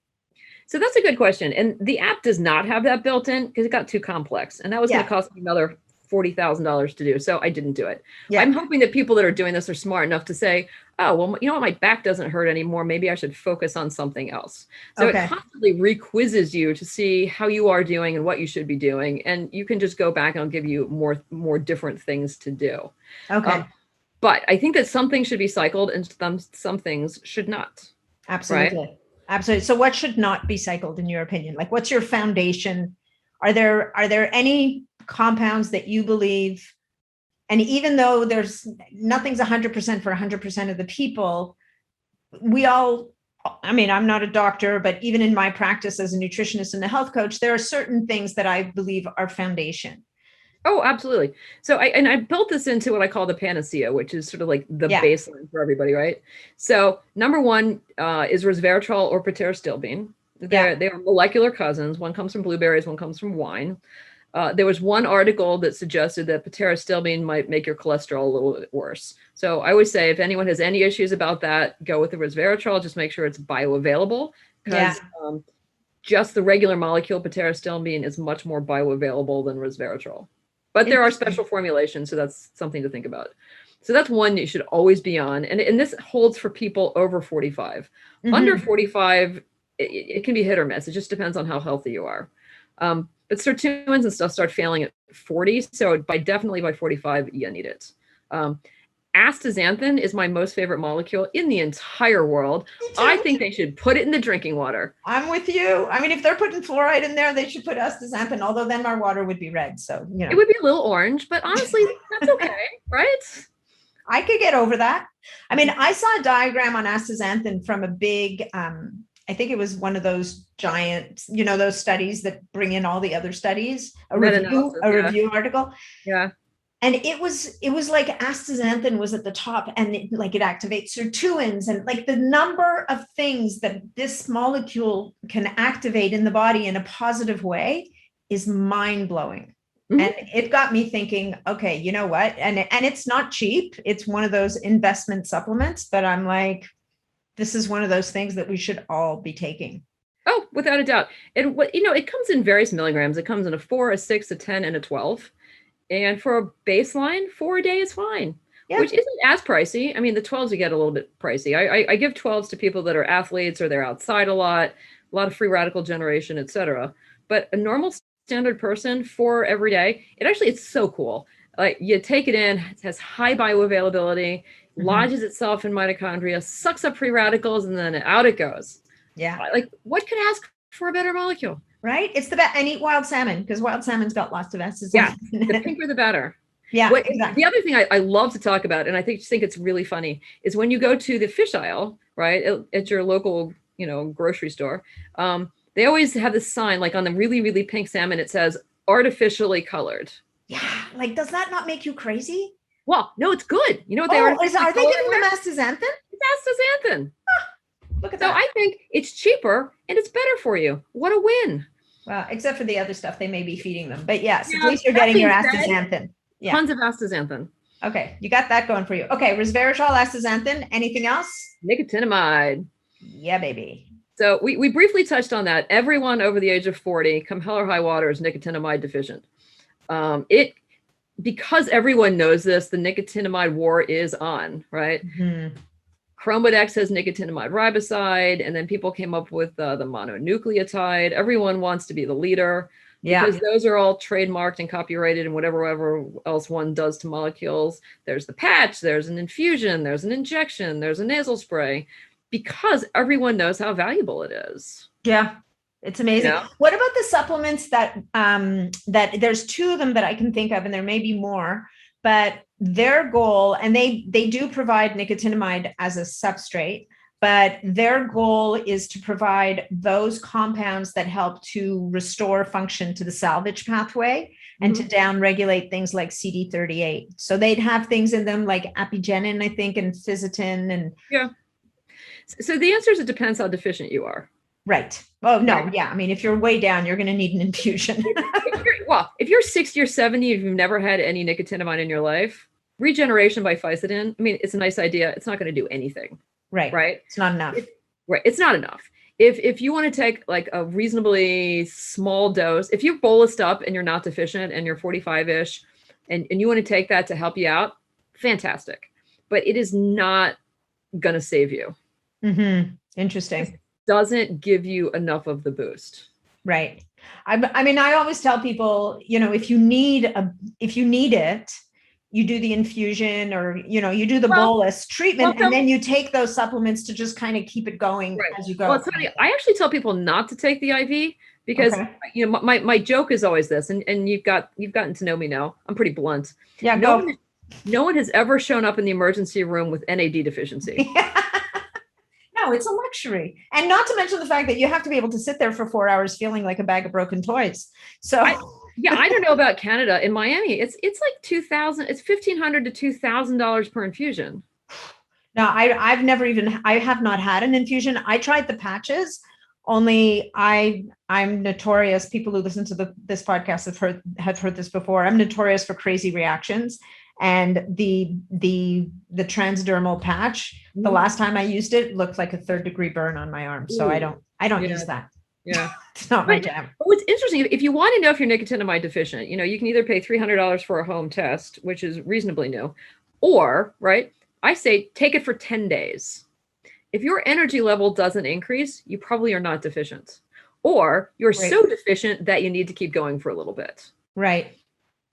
So that's a good question. And the app does not have that built in because it got too complex. And that was going to cost me another $40,000 to do. So I didn't do it. Yeah. I'm hoping that people that are doing this are smart enough to say, oh, well, you know what? My back doesn't hurt anymore. Maybe I should focus on something else. So it constantly requizzes you to see how you are doing and what you should be doing. And you can just go back and I'll give you more different things to do. Okay. But I think that some things should be cycled and some things should not. Absolutely. Right? Absolutely. So what should not be cycled in your opinion? Like what's your foundation? Are there any compounds that you believe, and even though nothing's 100% for 100% of the people, I'm not a doctor, but even in my practice as a nutritionist and a health coach, there are certain things that I believe are foundation. Oh, absolutely. So I built this into what I call the panacea, which is sort of like the baseline for everybody, right? So number one is resveratrol or pterostyl. They are molecular cousins. One comes from blueberries, one comes from wine. There was one article that suggested that pterostyl might make your cholesterol a little bit worse. So I would say if anyone has any issues about that, go with the resveratrol. Just make sure it's bioavailable, because just the regular molecule pterostyl is much more bioavailable than resveratrol. But there are special formulations, so that's something to think about. So that's one you should always be on. And this holds for people over 45. Under 45, it can be hit or miss. It just depends on how healthy you are. But sirtuins and stuff start failing at 40. So definitely by 45, you need it. Astaxanthin is my most favorite molecule in the entire world. I think they should put it in the drinking water. I'm with you. I mean, if they're putting fluoride in there, they should put astaxanthin, although then our water would be red. So, you know. It would be a little orange, but honestly, that's okay, right? I could get over that. I mean, I saw a diagram on astaxanthin from a big, I think it was one of those giant, those studies that bring in all the other studies, a review article. Yeah. And it was like astaxanthin was at the top, and it activates sirtuins, and like the number of things that this molecule can activate in the body in a positive way is mind blowing. Mm-hmm. And it got me thinking, okay, you know what? And it's not cheap. It's one of those investment supplements, but I'm like, this is one of those things that we should all be taking. Oh, without a doubt. And it comes in various milligrams. It comes in a 4, a 6, a 10, and a 12. And for a baseline, 4 a day is fine, which isn't as pricey. I mean, the 12s you get a little bit pricey. I give 12s to people that are athletes or they're outside a lot of free radical generation, etc. But a normal standard person, 4 every day, it's so cool. Like, you take it in, it has high bioavailability, lodges itself in mitochondria, sucks up free radicals, and then out it goes. Yeah. Like, what could ask for a better molecule? Right? It's the best. And eat wild salmon, because wild salmon's got lots of acids. Yeah, the pinker the better. Yeah, exactly. The other thing I love to talk about, and I think it's really funny, is when you go to the fish aisle, right, at your local, grocery store, they always have this sign, like on the really, really pink salmon, it says artificially colored. Yeah, like, does that not make you crazy? Well, no, it's good. You know what they are they giving them astaxanthin? It's astaxanthin. Look at that. So I think it's cheaper and it's better for you. What a win. Well, except for the other stuff they may be feeding them. But yes, at least you're getting your astaxanthin. Yeah. Tons of astaxanthin. Okay, you got that going for you. Okay, resveratrol, astaxanthin. Anything else? Nicotinamide. Yeah, baby. So we briefly touched on that. Everyone over the age of 40, come hell or high water, is nicotinamide deficient. Because everyone knows this, the nicotinamide war is on, right? Mm-hmm. Chromadex has nicotinamide riboside, and then people came up with the mononucleotide. Everyone wants to be the leader, because those are all trademarked and copyrighted and whatever else one does to molecules. There's the patch, there's an infusion, there's an injection, there's a nasal spray, because everyone knows how valuable it is. Yeah, it's amazing. Yeah. What about the supplements that there's 2 of them that I can think of, and there may be more, but their goal, and they do provide nicotinamide as a substrate, but their goal is to provide those compounds that help to restore function to the salvage pathway and to downregulate things like CD38. So they'd have things in them like apigenin, I think, and fisetin. And yeah. So the answer is it depends how deficient you are. Right. Oh, no. Yeah. I mean, if you're way down, you're going to need an infusion. if you're 60 or 70, if you've never had any nicotinamide in your life, regeneration by fisetin, I mean, it's a nice idea. It's not going to do anything. Right. It's not enough. It's not enough. If you want to take like a reasonably small dose, if you're bolused up and you're not deficient and you're 45-ish and you want to take that to help you out, fantastic. But it is not going to save you. Mm-hmm. Interesting. It doesn't give you enough of the boost. Right. I mean, I always tell people, if you need it, you do the infusion, or, you do the bolus treatment, and then you take those supplements to just kind of keep it going as you go. Well, I actually tell people not to take the IV because, my joke is always this, and you've gotten to know me now. I'm pretty blunt. Yeah. No one has ever shown up in the emergency room with NAD deficiency. No, it's a luxury. And not to mention the fact that you have to be able to sit there for 4 hours feeling like a bag of broken toys. So Yeah, I don't know about Canada. In Miami, it's like 2,000, it's $1,500 to $2,000 per infusion. No, I have not had an infusion. I tried the patches. Only I'm notorious. People who listen to this podcast have heard this before. I'm notorious for crazy reactions, and the transdermal patch. The last time I used it looked like a 3rd-degree burn on my arm. So I don't use that. Yeah. It's not my jam. But what's interesting, if you want to know if you're nicotinamide deficient, you can either pay $300 for a home test, which is reasonably new, or, right, I say take it for 10 days. If your energy level doesn't increase, you probably are not deficient. Or you're so deficient that you need to keep going for a little bit. Right.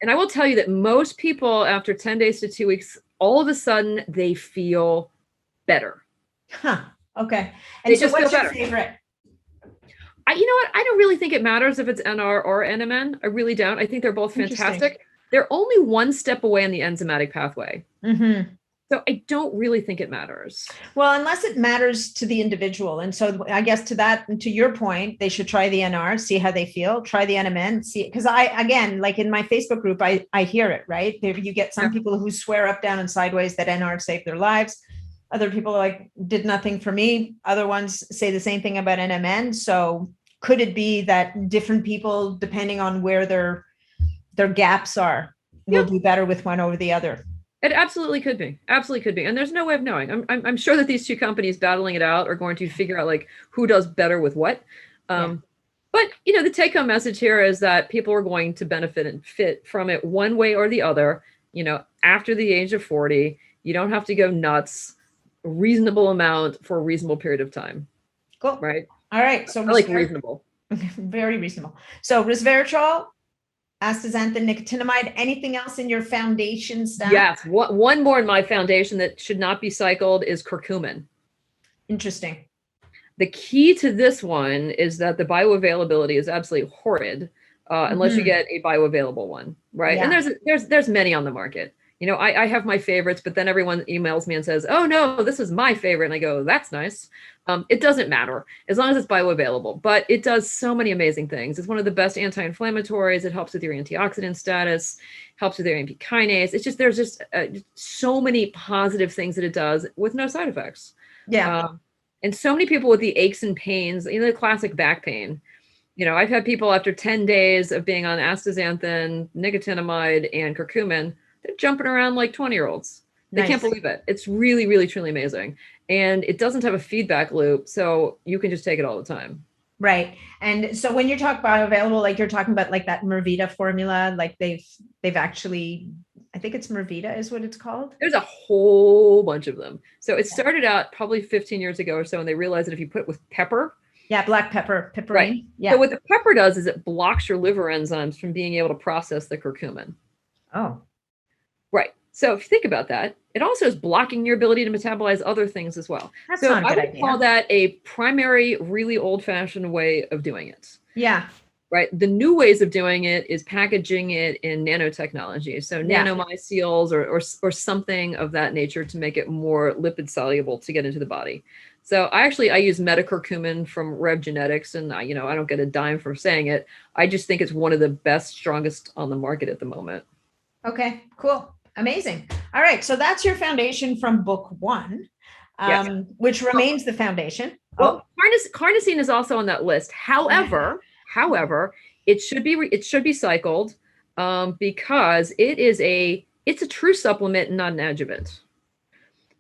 And I will tell you that most people after 10 days to 2 weeks, all of a sudden they feel better. Huh. Okay. And so what's your favorite? You know what? I don't really think it matters if it's NR or NMN. I really don't. I think they're both fantastic. They're only one step away in the enzymatic pathway. Mm-hmm. So I don't really think it matters. Well, unless it matters to the individual. And so I guess to your point, they should try the NR, see how they feel, try the NMN, see, because again, like in my Facebook group, I hear it, right? You get some people who swear up, down, and sideways that NR saved their lives. Other people did nothing for me. Other ones say the same thing about NMN. So could it be that different people, depending on where their gaps are, will do better with one over the other? It absolutely could be. Absolutely could be. And there's no way of knowing. I'm sure that these two companies battling it out are going to figure out who does better with what. But the take home message here is that people are going to benefit and fit from it one way or the other. After the age of 40, you don't have to go nuts. A reasonable amount for a reasonable period of time. Cool. Right. All right. So reasonable. Very reasonable. So resveratrol, astaxanthin, nicotinamide, anything else in your foundation stack? Yes. One more in my foundation that should not be cycled is curcumin. Interesting. The key to this one is that the bioavailability is absolutely horrid unless you get a bioavailable one, right? Yeah. And there's many on the market. I have my favorites, but then everyone emails me and says, oh no, this is my favorite. And I go, that's nice. It doesn't matter as long as it's bioavailable, but it does so many amazing things. It's one of the best anti-inflammatories. It helps with your antioxidant status, helps with your AMP kinase. There's just so many positive things that it does with no side effects. Yeah. And so many people with the aches and pains, the classic back pain. I've had people after 10 days of being on astaxanthin, nicotinamide, and curcumin, they're jumping around like 20-year-olds. They can't believe it. It's really, really, truly amazing. And it doesn't have a feedback loop, so you can just take it all the time. Right. And so when you talk bioavailable, you're talking about that Mervita formula, they've actually, I think it's Mervita is what it's called. There's a whole bunch of them. So it started out probably 15 years ago or so, and they realized that if you put it with pepper. Yeah, black pepper, pepperine. Right. Yeah. So what the pepper does is it blocks your liver enzymes from being able to process the curcumin. Oh. Right. So if you think about that, it also is blocking your ability to metabolize other things as well. That's not a good idea. I would call that a primary, really old-fashioned way of doing it. Yeah. Right. The new ways of doing it is packaging it in nanotechnology. So nanomyceles or something of that nature to make it more lipid soluble to get into the body. So I use metacurcumin from Rev Genetics, and I don't get a dime for saying it. I just think it's one of the best, strongest on the market at the moment. Okay, cool. Amazing. All right. So that's your foundation from book 1, which remains the foundation. Well, carnosine is also on that list. However, it should be cycled because it's a true supplement, not an adjuvant.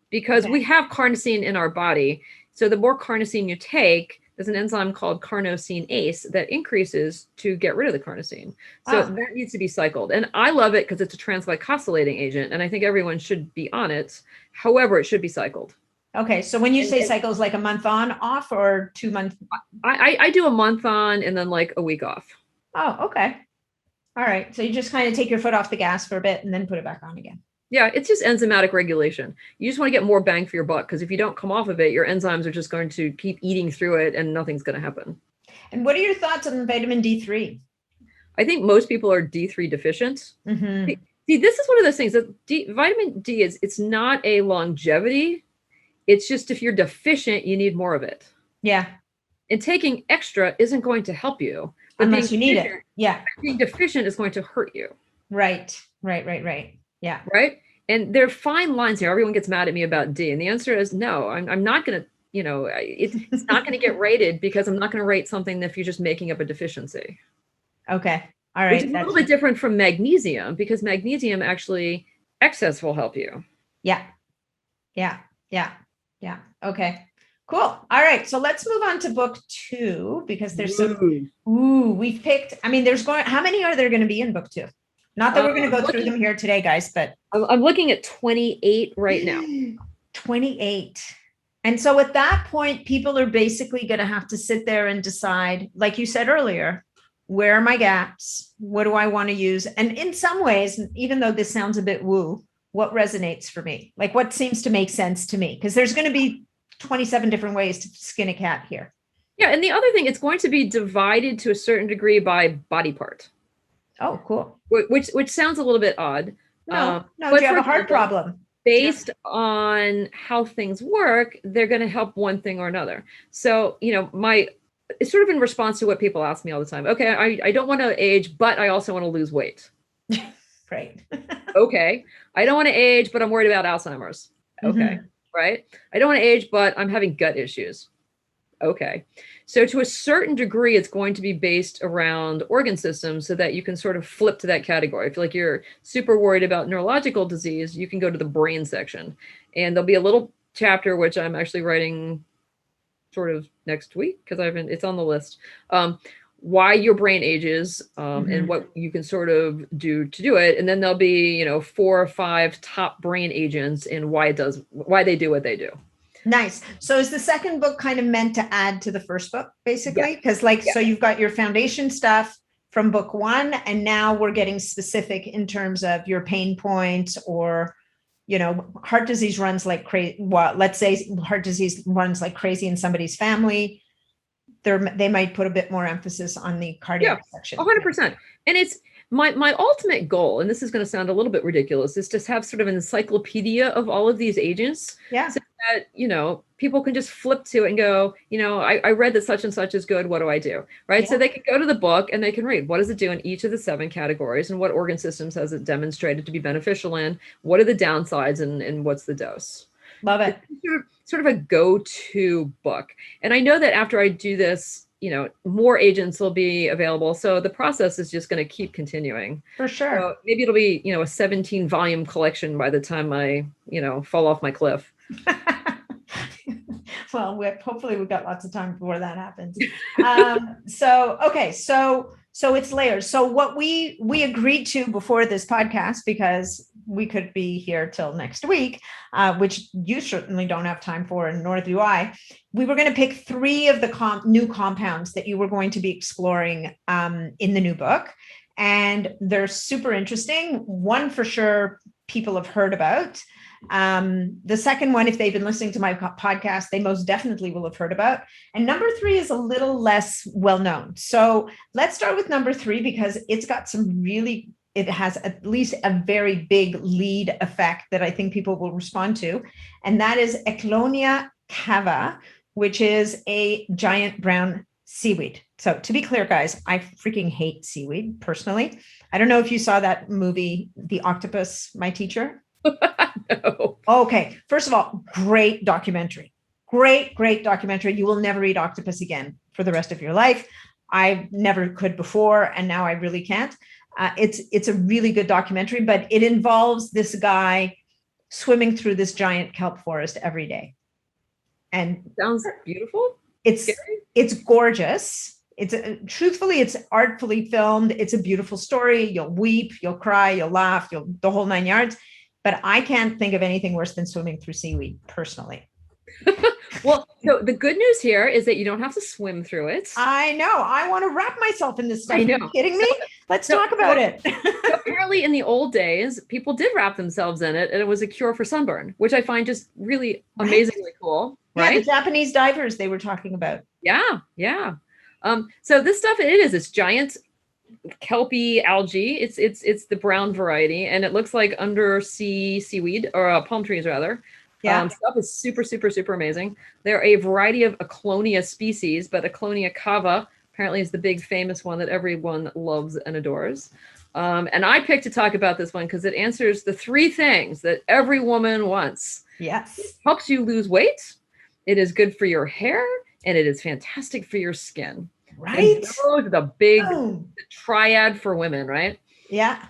Because we have carnosine in our body. So the more carnosine you take, there's an enzyme called carnosinase that increases to get rid of the carnosine. So that needs to be cycled. And I love it because it's a transglycosylating agent. And I think everyone should be on it. However, it should be cycled. Okay. So when you say cycles, like a month on, off, or 2 months? I do a month on and then a week off. Oh, okay. All right. So you just kind of take your foot off the gas for a bit and then put it back on again. Yeah, it's just enzymatic regulation. You just want to get more bang for your buck because if you don't come off of it, your enzymes are just going to keep eating through it and nothing's going to happen. And what are your thoughts on vitamin D3? I think most people are D3 deficient. Mm-hmm. See, this is one of those things that vitamin D it's not a longevity. It's just if you're deficient, you need more of it. Yeah. And taking extra isn't going to help you. unless you need it. Yeah. Being deficient is going to hurt you. Right. Yeah. Right. And there are fine lines here. Everyone gets mad at me about D. And the answer is no, I'm not going to, it's not going to get rated because I'm not going to rate something if you're just making up a deficiency. Okay. All right. Which is a little bit different from magnesium, because magnesium actually, excess will help you. Yeah. Okay. Cool. All right. So let's move on to book 2, because there's we've picked, how many are there going to be in book 2? Not that we're going to go through them here today, guys, but I'm looking at 28 right now. 28. And so at that point, people are basically going to have to sit there and decide, like you said earlier, where are my gaps? What do I want to use? And in some ways, even though this sounds a bit woo, what resonates for me? Like what seems to make sense to me? Because there's going to be 27 different ways to skin a cat here. Yeah. And the other thing, it's going to be divided to a certain degree by body part. Oh, cool. Which sounds a little bit odd. No, do you have a heart problem? Based on how things work, they're going to help one thing or another. So, it's sort of in response to what people ask me all the time. Okay, I don't want to age, but I also want to lose weight. Right. Okay. I don't want to age, but I'm worried about Alzheimer's. Okay. Right. I don't want to age, but I'm having gut issues. Okay. So to a certain degree, it's going to be based around organ systems so that you can sort of flip to that category. If like you're super worried about neurological disease, you can go to the brain section, and there'll be a little chapter, which I'm actually writing sort of next week because it's on the list. Why your brain ages, and what you can sort of do to do it. And then there'll be, 4 or 5 top brain agents and why they do what they do. Nice. So is the second book kind of meant to add to the first book, basically? Because so you've got your foundation stuff from book 1, and now we're getting specific in terms of your pain points, or, heart disease runs like crazy. Well, let's say heart disease runs like crazy in somebody's family. They might put a bit more emphasis on the cardiac section. 100%. And it's my ultimate goal, and this is going to sound a little bit ridiculous, is to have sort of an encyclopedia of all of these agents. Yeah. So that, people can just flip to it and go, I read that such and such is good. What do I do? Right. Yeah. So they can go to the book and they can read, what does it do in each of the 7 categories, and what organ systems has it demonstrated to be beneficial in? What are the downsides, and what's the dose? Love it. It's sort of a go-to book. And I know that after I do this, more agents will be available. So the process is just going to keep continuing. For sure. So maybe it'll be, a 17-volume collection by the time I, fall off my cliff. Well, hopefully we've got lots of time before that happens. So it's layers. So what we agreed to before this podcast, because we could be here till next week, which you certainly don't have time for, and nor do I. We were going to pick 3 of the new compounds that you were going to be exploring in the new book. And they're super interesting. One for sure people have heard about. The second one, if they've been listening to my podcast, they most definitely will have heard about. And number 3 is a little less well known. So let's start with number 3, because it's got it has at least a very big lead effect that I think people will respond to. And that is Ecklonia cava, which is a giant brown seaweed. So to be clear, guys, I freaking hate seaweed personally. I don't know if you saw that movie, The Octopus, My Teacher. No. Okay. First of all, great documentary. Great documentary. You will never eat octopus again for the rest of your life. I never could before, and now I really can't. It's a really good documentary, but it involves this guy swimming through this giant kelp forest every day. And sounds beautiful. It's gorgeous. Truthfully, it's artfully filmed. It's a beautiful story. You'll weep, you'll cry, you'll laugh, the whole 9 yards. But I can't think of anything worse than swimming through seaweed, personally. Well, so the good news here is that you don't have to swim through it. I know. I want to wrap myself in this stuff. I know. Are you kidding me? Let's talk about it. So apparently in the old days, people did wrap themselves in it, and it was a cure for sunburn, which I find just really amazingly cool. Right? Yeah, the Japanese divers they were talking about. Yeah. So this stuff, it's giant kelpy algae. It's the brown variety, and it looks like undersea seaweed, or palm trees rather. Yeah. Stuff is super, super, super amazing. There are a variety of Ecklonia species, but Ecklonia cava apparently is the big famous one that everyone loves and adores. And I picked to talk about this one because it answers the 3 things that every woman wants. Yes. It helps you lose weight. It is good for your hair, and it is fantastic for your skin. Right. And those are the big triad for women, right? Yeah.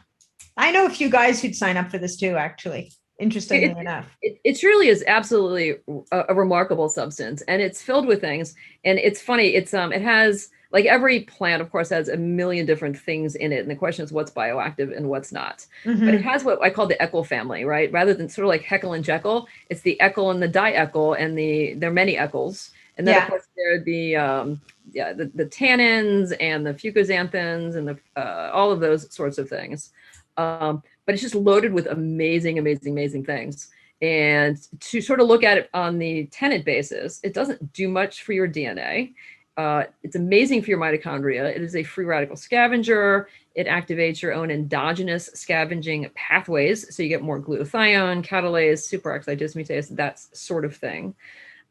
I know a few guys who'd sign up for this too, actually. Interestingly enough. It truly is absolutely a remarkable substance, and it's filled with things. And it's funny, it has, like, every plant, of course, has a million different things in it. And the question is what's bioactive and what's not. Mm-hmm. But it has what I call the Eckel family, right? Rather than sort of like Heckle and Jekyll, it's the Eckel and the dieckel, and there are many Eckels. And then, of course, there are the tannins and the fucoxanthins and all of those sorts of things. But it's just loaded with amazing, amazing, amazing things. And to sort of look at it on the tenet basis, it doesn't do much for your DNA. It's amazing for your mitochondria. It is a free radical scavenger. It activates your own endogenous scavenging pathways. So you get more glutathione, catalase, superoxide dismutase, that sort of thing.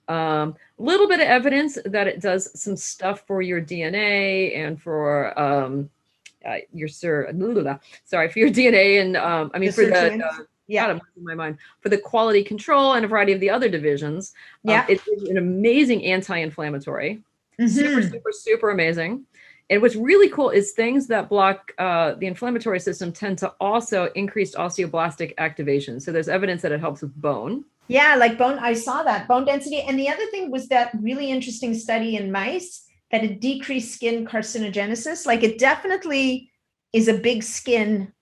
A little bit of evidence that it does some stuff for your DNA and for for your DNA and for the quality control and a variety of the other divisions. It is an amazing anti-inflammatory, super amazing. And what's really cool is things that block the inflammatory system tend to also increase osteoblastic activation. So there's evidence that it helps with bone. Yeah, like bone, I saw that, bone density. And the other thing was that really interesting study in mice that it decreased skin carcinogenesis. Like it definitely is a big skin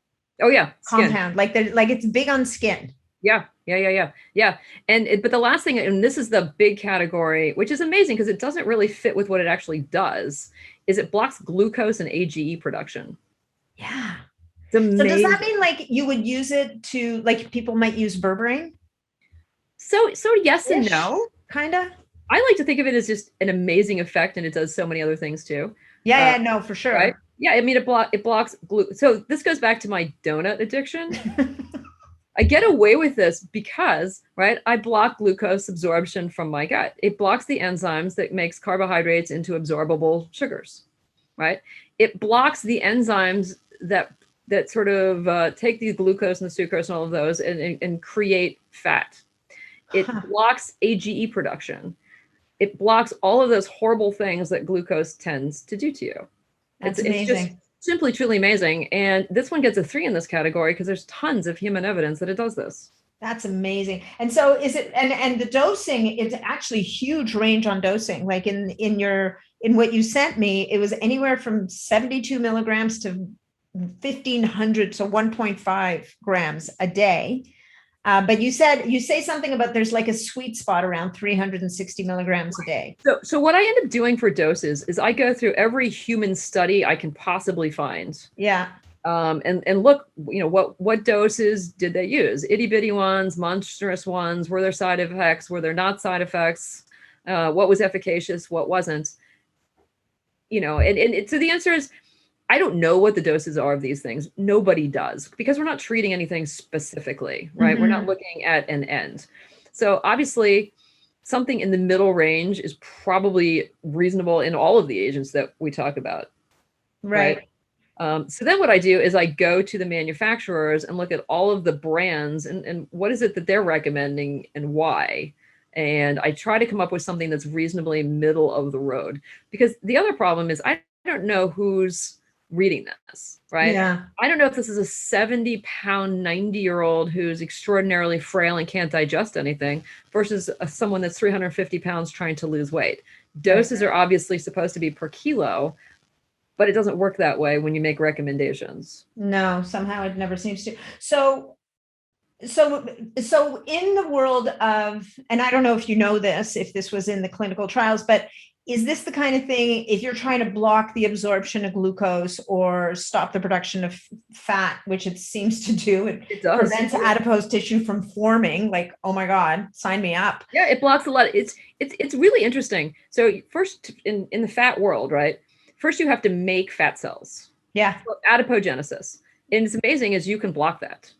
compound. Like it's big on skin. Yeah. But the last thing, and this is the big category, which is amazing because it doesn't really fit with what it actually does, is it blocks glucose and AGE production. Yeah. So does that mean like you would use it to, like, people might use berberine? So yes and no. Kind of. I like to think of it as just an amazing effect, and it does so many other things too. Yeah, no, for sure. Right? Yeah, I mean, it blocks glucose. So this goes back to my donut addiction. I get away with this because, right, I block glucose absorption from my gut. It blocks the enzymes that makes carbohydrates into absorbable sugars, right? It blocks the enzymes that sort of take the glucose and the sucrose and all of those and create fat. It blocks AGE production. It blocks all of those horrible things that glucose tends to do to you. That's amazing. It's just simply, truly amazing. And this one gets a 3 in this category because there's tons of human evidence that it does this. That's amazing. And so is it, and the dosing is actually huge range on dosing. Like in what you sent me, it was anywhere from 72 milligrams to 1,500, so 1.5 grams a day. But you say something about there's like a sweet spot around 360 milligrams a day. So what I end up doing for doses is I go through every human study I can possibly find. Yeah. And look, what doses did they use? Itty bitty ones, monstrous ones, were there side effects? Were there not side effects? What was efficacious? What wasn't? So the answer is, I don't know what the doses are of these things. Nobody does, because we're not treating anything specifically, right? Mm-hmm. We're not looking at an end. So obviously something in the middle range is probably reasonable in all of the agents that we talk about. Right. So then what I do is I go to the manufacturers and look at all of the brands and what is it that they're recommending and why. And I try to come up with something that's reasonably middle of the road, because the other problem is I don't know who's reading this, right? Yeah. I don't know if this is a 70-pound, 90-year-old who's extraordinarily frail and can't digest anything versus someone that's 350 pounds trying to lose weight. Doses are obviously supposed to be per kilo, but it doesn't work that way when you make recommendations. No, somehow it never seems to. So in the world of, and I don't know if you know this, if this was in the clinical trials, but is this the kind of thing, if you're trying to block the absorption of glucose or stop the production of fat, which it seems to do, it prevents adipose tissue from forming, like, oh my God, sign me up. Yeah, it blocks a lot. It's really interesting. So first in the fat world, right? First you have to make fat cells. Yeah. So adipogenesis. And it's amazing as you can block that.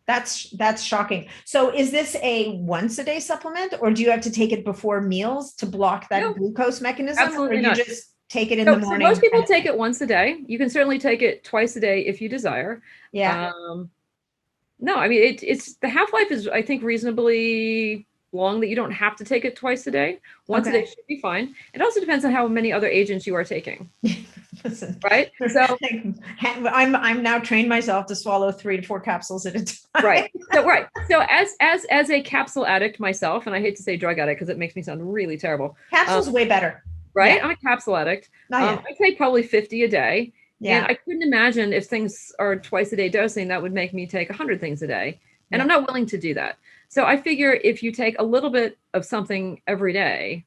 That's shocking. So is this a once a day supplement, or do you have to take it before meals to block that glucose mechanism? Absolutely or you not. Just take it in the So morning. most people take it once a day. You can certainly take it twice a day if you desire. Yeah. No, I mean, it's the half-life is, I think, reasonably long that you don't have to take it twice a day. Once a day should be fine. It also depends on how many other agents you are taking. Listen, right? So I'm now trained myself to swallow 3 to 4 capsules at a time. Right. So as a capsule addict myself, and I hate to say drug addict because it makes me sound really terrible. Capsules way better. Right? Yeah. I'm a capsule addict. I take probably 50 a day. Yeah. And I couldn't imagine if things are twice a day dosing, that would make me take 100 things a day. And I'm not willing to do that. So I figure if you take a little bit of something every day,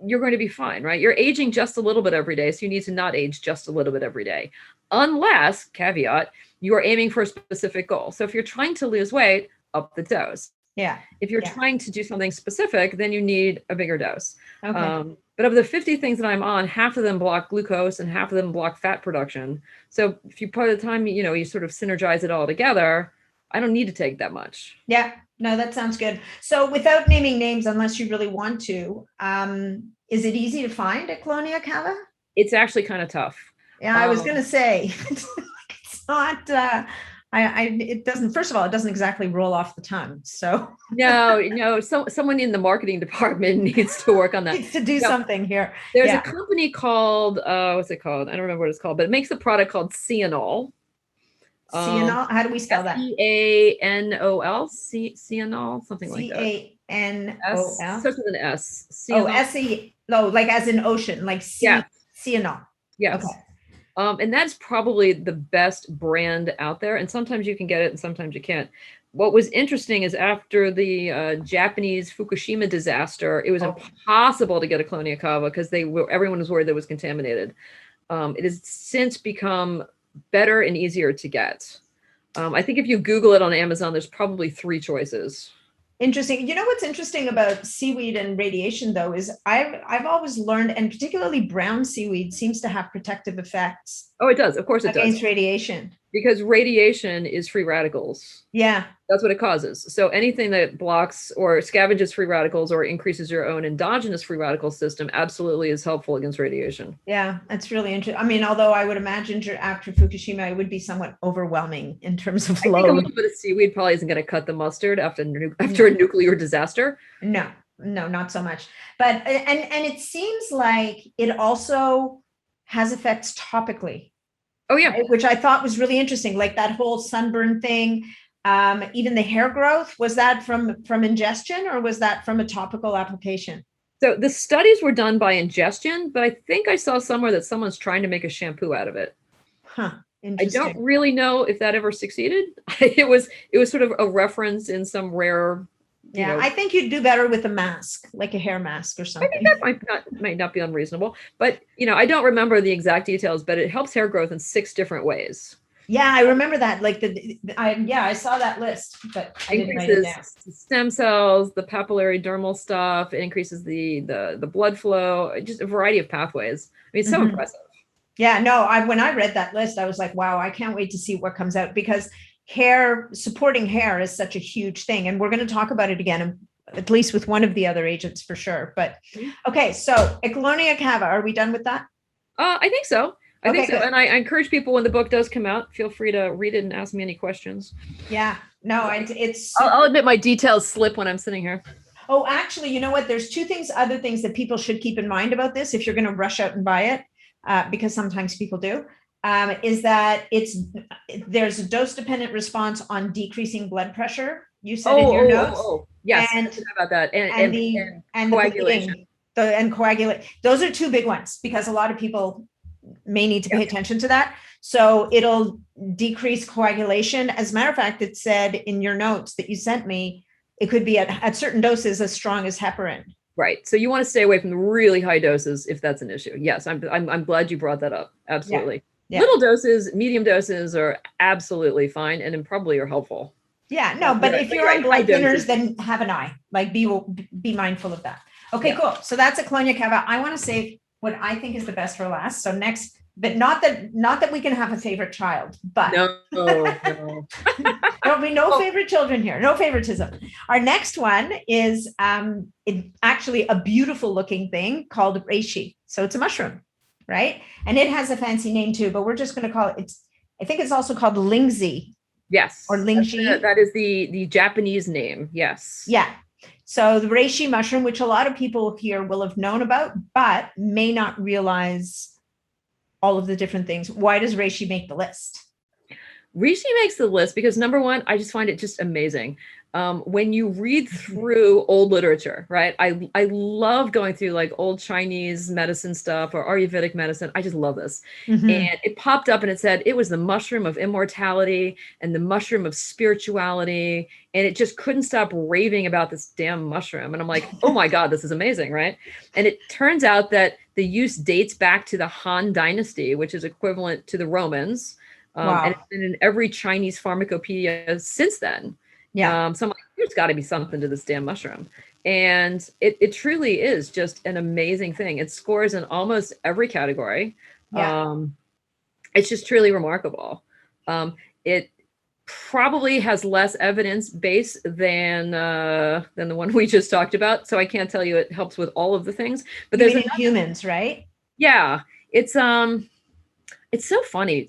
you're going to be fine, right? You're aging just a little bit every day. So you need to not age just a little bit every day. Unless, caveat, you are aiming for a specific goal. So if you're trying to lose weight, up the dose. Yeah. If you're trying to do something specific, then you need a bigger dose. Okay. But of the 50 things that I'm on, half of them block glucose and half of them block fat production. So if you put the time, you sort of synergize it all together, I don't need to take that much. Yeah, no, that sounds good. So without naming names, unless you really want to, is it easy to find Ecklonia cava? It's actually kind of tough. Yeah, I was going to say, it's not, it doesn't, first of all, it doesn't exactly roll off the tongue. So no. So someone in the marketing department needs to work on that. Needs to do something here. There's a company called, what's it called? I don't remember what it's called, but it makes a product called Cianol. Cianol? How do we spell that? Cianol, Cianol, something like that. Cianol. Starts with an S. Cianol. Oh, S-E, no, like as in ocean, like Cianol. Yes. Okay. And that's probably the best brand out there. And sometimes you can get it and sometimes you can't. What was interesting is after the Japanese Fukushima disaster, it was impossible to get Ecklonia cava because everyone was worried that it was contaminated. It has since become better and easier to get. I think if you Google it on Amazon, there's probably 3 choices. Interesting. You know what's interesting about seaweed and radiation, though, is I've always learned, and particularly brown seaweed seems to have protective effects. Oh, it does. Of course it does. Against radiation. Because radiation is free radicals. Yeah. That's what it causes. So anything that blocks or scavenges free radicals or increases your own endogenous free radical system absolutely is helpful against radiation. Yeah, that's really interesting. I mean, although I would imagine after Fukushima, it would be somewhat overwhelming in terms of load. I think a little bit of seaweed probably isn't going to cut the mustard after a nuclear disaster. No, not so much. But, and it seems like it also has effects topically. Oh, yeah. Which I thought was really interesting, like that whole sunburn thing. Even the hair growth, was that from ingestion or was that from a topical application? So the studies were done by ingestion, but I think I saw somewhere that someone's trying to make a shampoo out of it. Huh. I don't really know if that ever succeeded. It was sort of a reference in some rare. I think you'd do better with a mask, like a hair mask or something. I think that might not be unreasonable, but I don't remember the exact details, but it helps hair growth in 6 different ways. Yeah, I remember that. Like I saw that list, but I didn't write it down. Stem cells, the papillary dermal stuff. It increases the blood flow, just a variety of pathways. I mean, it's so impressive. Yeah, no, when I read that list, I was like, wow, I can't wait to see what comes out, because supporting hair is such a huge thing. And we're going to talk about it again, at least with one of the other agents for sure. But okay, so Ecklonia cava, are we done with that? I think so. I think so. Good. And I encourage people, when the book does come out, feel free to read it and ask me any questions. Yeah, no, I'll admit my details slip when I'm sitting here. Oh, actually, you know what? There's 2 other things that people should keep in mind about this if you're going to rush out and buy it, because sometimes people do. Is that there's a dose-dependent response on decreasing blood pressure. You said in your notes. Yes, and about that, and coagulation. And coagulate. Those are 2 big ones, because a lot of people may need to pay attention to that. So it'll decrease coagulation. As a matter of fact, it said in your notes that you sent me, it could be at certain doses as strong as heparin. Right. So you want to stay away from the really high doses if that's an issue. Yes, I'm glad you brought that up. Absolutely. Yeah. Yeah. Little doses, medium doses are absolutely fine and probably are helpful. Yeah, no, but if you're on blood thinners, then have an eye. Like be mindful of that. Okay, cool. So that's Ecklonia cava. I want to save what I think is the best for last. So next, but not that we can have a favorite child, but no. There'll be no favorite children here, no favoritism. Our next one is actually a beautiful looking thing called Reishi. So it's a mushroom, right? And it has a fancy name too, but we're just going to call it, I think it's also called lingzi. Yes. Or lingji. That is the Japanese name. Yes. Yeah. So the reishi mushroom, which a lot of people here will have known about, but may not realize all of the different things. Why does reishi make the list? Reishi makes the list because number one, I just find it just amazing. When you read through old literature, right? I love going through like old Chinese medicine stuff or Ayurvedic medicine. I just love this. And it popped up and it said it was the mushroom of immortality and the mushroom of spirituality. And it just couldn't stop raving about this damn mushroom. And I'm like, oh my God, this is amazing, right? And it turns out that the use dates back to the Han Dynasty, which is equivalent to the Romans. Wow. And it's been in every Chinese pharmacopoeia since then. Yeah. So I'm like, there's got to be something to this damn mushroom. And it truly is just an amazing thing. It scores in almost every category. Yeah. It's just truly remarkable. It probably has less evidence base than the one we just talked about. So I can't tell you it helps with all of the things. But there's in humans, right? Yeah. It's so funny.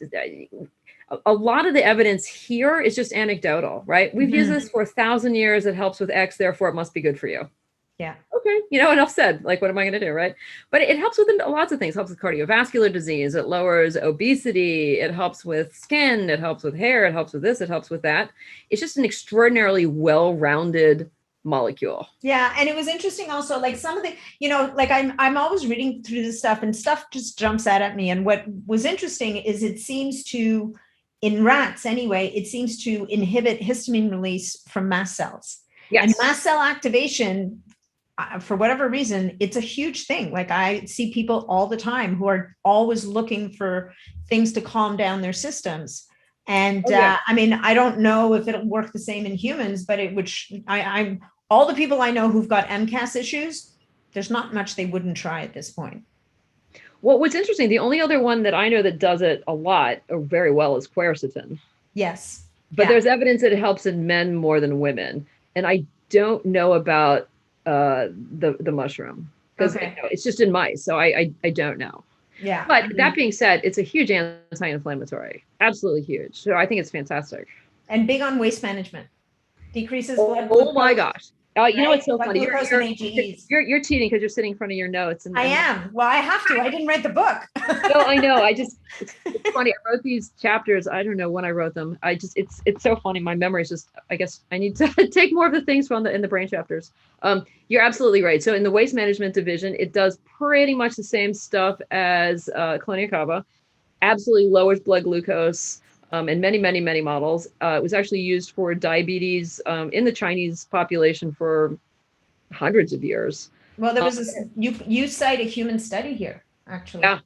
A lot of the evidence here is just anecdotal, right? We've used this for 1,000 years. It helps with X, therefore it must be good for you. Yeah. Okay. Enough said. Like, what am I going to do, right? But it helps with lots of things. It helps with cardiovascular disease. It lowers obesity. It helps with skin. It helps with hair. It helps with this. It helps with that. It's just an extraordinarily well-rounded molecule. Yeah. And it was interesting also, like some of the, like I'm always reading through this stuff and stuff just jumps out at me. And what was interesting is it seems to, in rats anyway, it seems to inhibit histamine release from mast cells. Yes. And mast cell activation, for whatever reason, it's a huge thing. Like I see people all the time who are always looking for things to calm down their systems. And I mean, I don't know if it'll work the same in humans, but I'm all the people I know who've got MCAS issues, there's not much they wouldn't try at this point. Well, what's interesting, the only other one that I know that does it a lot or very well is quercetin. Yes. But there's evidence that it helps in men more than women. And I don't know about the mushroom because it's just in mice. So I don't know. Yeah. But that being said, it's a huge anti-inflammatory. Absolutely huge. So I think it's fantastic. And big on waste management. Decreases blood glucose. Oh my gosh. Right? You know what's so blood funny? You're cheating because you're sitting in front of your notes. I am. Well, I have to. I didn't write the book. No, I know. It's funny. I wrote these chapters. I don't know when I wrote them. It's so funny. My memory is just, I guess I need to take more of the things from in the brain chapters. You're absolutely right. So in the waste management division, it does pretty much the same stuff as Ecklonia cava. Absolutely lowers blood glucose. In many, many, many models. It was actually used for diabetes in the Chinese population for hundreds of years. Well, there was you cite a human study here, actually. Yeah.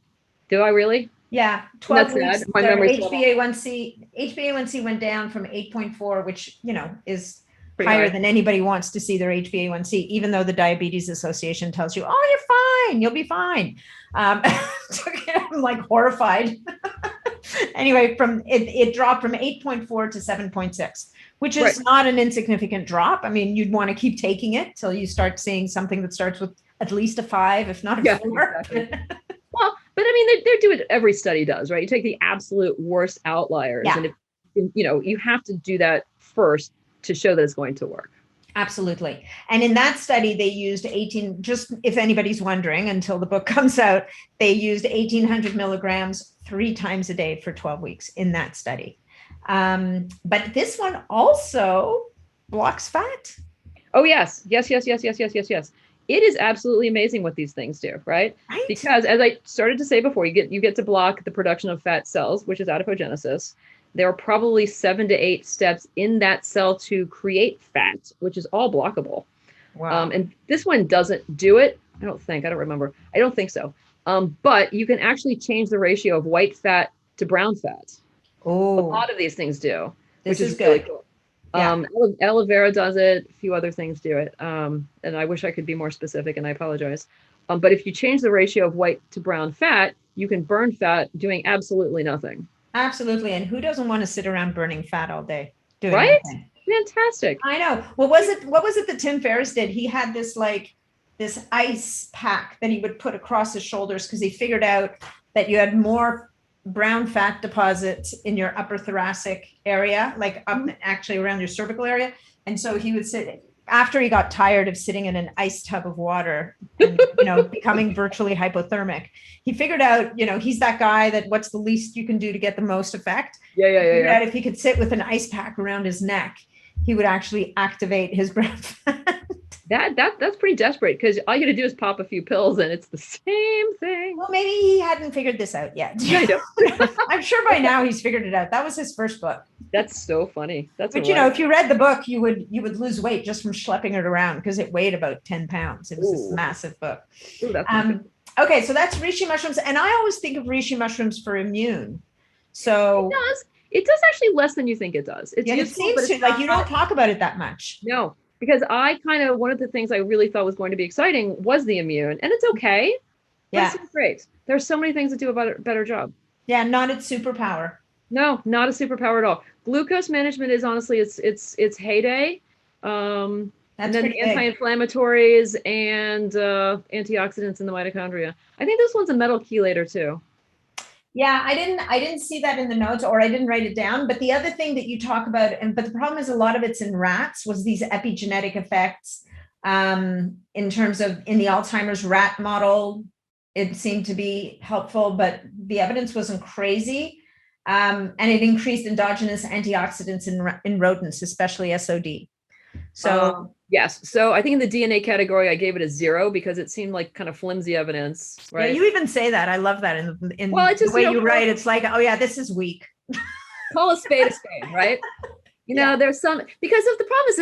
Do I really? Yeah. 12 weeks. My HbA1c went down from 8.4, which, is pretty higher than anybody wants to see their HbA1c, even though the Diabetes Association tells you, oh, you're fine, you'll be fine. I'm like horrified. Anyway, it dropped from 8.4 to 7.6, which is not an insignificant drop. I mean, you'd want to keep taking it till you start seeing something that starts with at least a 5, if not a 4. Exactly. Well, but I mean, they do it. Every study does, right? You take the absolute worst outliers, and if, you have to do that first to show that it's going to work. Absolutely. And in that study, they used 18, just if anybody's wondering, until the book comes out, they used 1,800 milligrams 3 times a day for 12 weeks in that study. But this one also blocks fat. Oh, yes. Yes. It is absolutely amazing what these things do, right? Because as I started to say before, you get to block the production of fat cells, which is adipogenesis. There are probably 7 to 8 steps in that cell to create fat, which is all blockable. Wow. And this one doesn't do it. I don't remember. I don't think so. But you can actually change the ratio of white fat to brown fat. Oh, a lot of these things do, which is really good. Cool. Yeah. Aloe vera does it. A few other things do it. And I wish I could be more specific, and I apologize. But if you change the ratio of white to brown fat, you can burn fat doing absolutely nothing. Absolutely. And who doesn't want to sit around burning fat all day? Doing right? Nothing? Fantastic. I know. What was it that Tim Ferriss did? He had this like this ice pack that he would put across his shoulders because he figured out that you had more brown fat deposits in your upper thoracic area, like up actually around your cervical area. And so he would sit after he got tired of sitting in an ice tub of water and, becoming virtually hypothermic. He figured out, he's that guy that what's the least you can do to get the most effect. Yeah. If he could sit with an ice pack around his neck, he would actually activate his brown fat. That's pretty desperate because all you got to do is pop a few pills and it's the same thing. Well, maybe he hadn't figured this out yet. I'm sure by now he's figured it out. That was his first book. That's so funny. But if you read the book, you would lose weight just from schlepping it around because it weighed about 10 pounds. It was this massive book. Ooh, that's okay, so that's reishi mushrooms, and I always think of reishi mushrooms for immune. So it does actually less than you think it does. It seems to like you don't talk about it that much. No. Because one of the things I really thought was going to be exciting was the immune, and it's okay. Yeah. It's great. There's so many things that do a better job. Yeah, not its superpower. No, not a superpower at all. Glucose management is honestly its heyday. And then the anti-inflammatories and antioxidants in the mitochondria. I think this one's a metal chelator too. Yeah, I didn't see that in the notes, or I didn't write it down. But the other thing that you talk about, but the problem is a lot of it's in rats, was these epigenetic effects in terms of in the Alzheimer's rat model. It seemed to be helpful, but the evidence wasn't crazy. And it increased endogenous antioxidants in rodents, especially SOD. So yes. So I think in the DNA category, I gave it a 0 because it seemed like kind of flimsy evidence, right? Yeah, you even say that. I love that in it's just, the way you write. It's like, oh yeah, this is weak. Call a spade, right? There's some, because of the problem is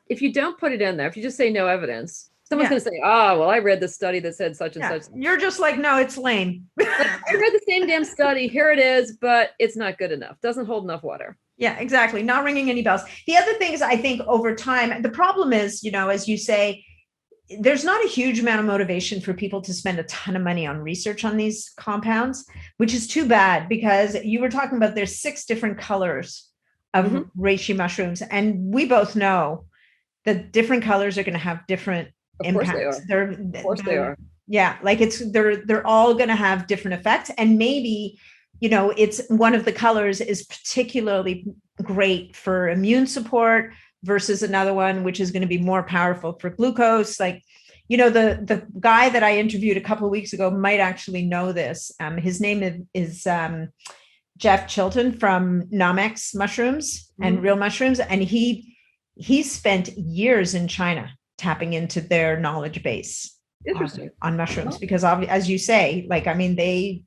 if you don't put it in there, if you just say no evidence, someone's going to say, oh, well, I read the study that said such and such. You're just like, no, it's lame. I read the same damn study. Here it is, but it's not good enough. Doesn't hold enough water. Yeah, exactly. Not ringing any bells. The other thing is, I think over time, the problem is, as you say, there's not a huge amount of motivation for people to spend a ton of money on research on these compounds, which is too bad because you were talking about there's 6 different colors of reishi mushrooms. And we both know that different colors are going to have different impacts. Of course they are. Yeah, like they're all going to have different effects. And maybe it's one of the colors is particularly great for immune support versus another one, which is going to be more powerful for glucose. Like, the guy that I interviewed a couple of weeks ago might actually know this. His name is Jeff Chilton from Namex mushrooms and real mushrooms. And he spent years in China tapping into their knowledge base on mushrooms, because as you say, like, I mean, they've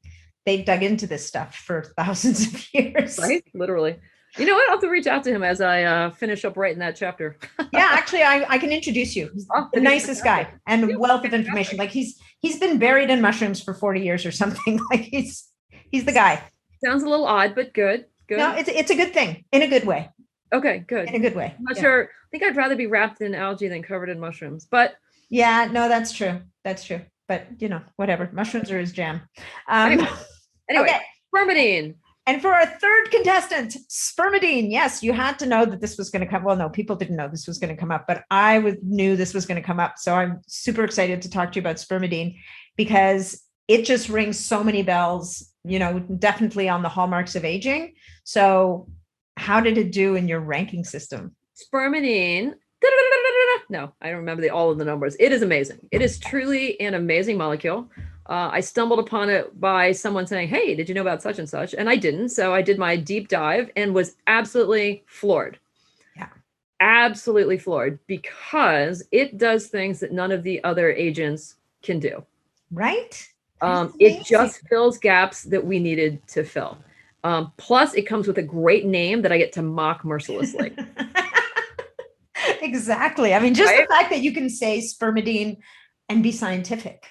dug into this stuff for thousands of years. Right? Literally. You know what? I'll have to reach out to him as I finish up writing that chapter. Yeah, actually, I can introduce you. He's the nicest guy and wealth of information. Like he's been buried in mushrooms for 40 years or something. Like he's the guy. Sounds a little odd, but good. No, it's a good thing in a good way. Okay, good. In a good way. I'm not sure. I think I'd rather be wrapped in algae than covered in mushrooms, but. Yeah, no, that's true. That's true. But whatever. Mushrooms are his jam. Anyway, okay. Spermidine. And for our third contestant, spermidine. Yes, you had to know that this was going to come. Well, no, people didn't know this was going to come up, but I knew this was going to come up. So I'm super excited to talk to you about spermidine because it just rings so many bells, definitely on the hallmarks of aging. So how did it do in your ranking system? Spermidine. No, I don't remember all of the numbers. It is amazing. It is truly an amazing molecule. I stumbled upon it by someone saying, hey, did you know about such and such? And I didn't. So I did my deep dive and was absolutely floored. Yeah. Absolutely floored because it does things that none of the other agents can do. Right. It just fills gaps that we needed to fill. Plus, it comes with a great name that I get to mock mercilessly. Exactly. I mean, just the fact that you can say spermidine and be scientific.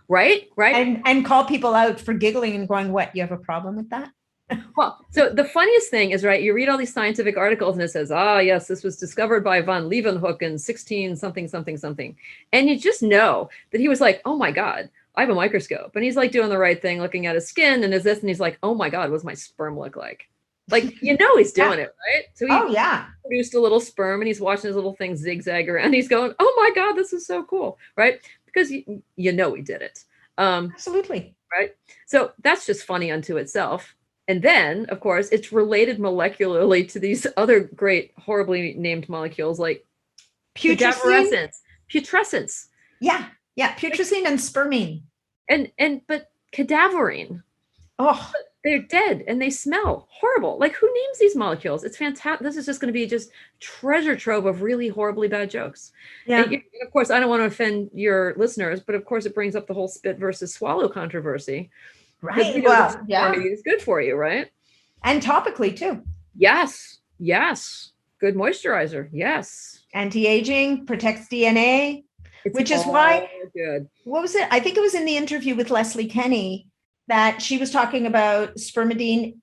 Right. And call people out for giggling and going, what, you have a problem with that? Well, so the funniest thing is, right, you read all these scientific articles and it says, yes, this was discovered by von Leeuwenhoek in 16 something, something, something. And you just know that he was like, oh my God, I have a microscope. And he's like doing the right thing, looking at his skin and is this, and he's like, oh my God, what's my sperm look like? Like, he's doing it, right? So he produced a little sperm and he's watching his little thing zigzag around. He's going, oh my God, this is so cool, right? because you know we did it. Absolutely. Right. So that's just funny unto itself. And then, of course, it's related molecularly to these other great, horribly named molecules like Putrescine. putrescence. Yeah. Yeah. Putrescine and spermine. But cadaverine. Oh, they're dead and they smell horrible. Like, who names these molecules? It's fantastic. This is just going to be just treasure trove of really horribly bad jokes. yeah. And of course, I don't want to offend your listeners, but of course it brings up the whole spit versus swallow controversy. Right. Well, yeah. It's good for you, right? And topically too. Yes. Yes. Good moisturizer. Yes. Anti-aging, protects DNA, which is why, good. What was it? I think it was in the interview with Leslie Kenny that she was talking about spermidine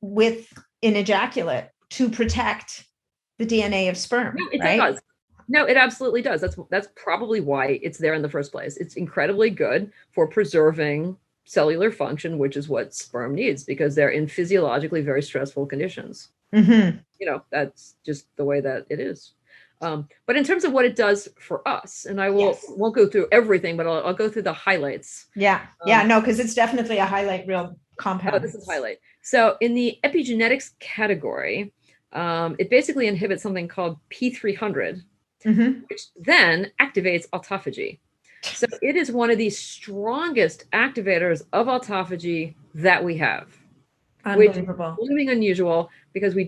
in ejaculate to protect the DNA of sperm. No, it right? does. No, it absolutely does. That's probably why it's there in the first place. It's incredibly good for preserving cellular function, which is what sperm needs, because they're in physiologically very stressful conditions. Mm-hmm. You know, that's just the way that it is. But in terms of what it does for us, and I won't go through everything, but I'll go through the highlights. Yeah. No, because it's definitely a highlight reel compound. Oh, this is highlight. So in the epigenetics category, it basically inhibits something called P300, which then activates autophagy. So it is one of the strongest activators of autophagy that we have. Unbelievable. Which is living unusual, because we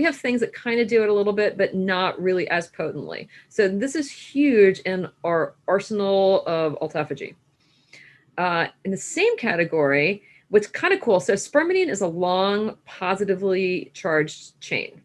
have things that kind of do it a little bit, but not really as potently. So this is huge in our arsenal of autophagy. In the same category, what's kind of cool, so spermidine is a long positively charged chain.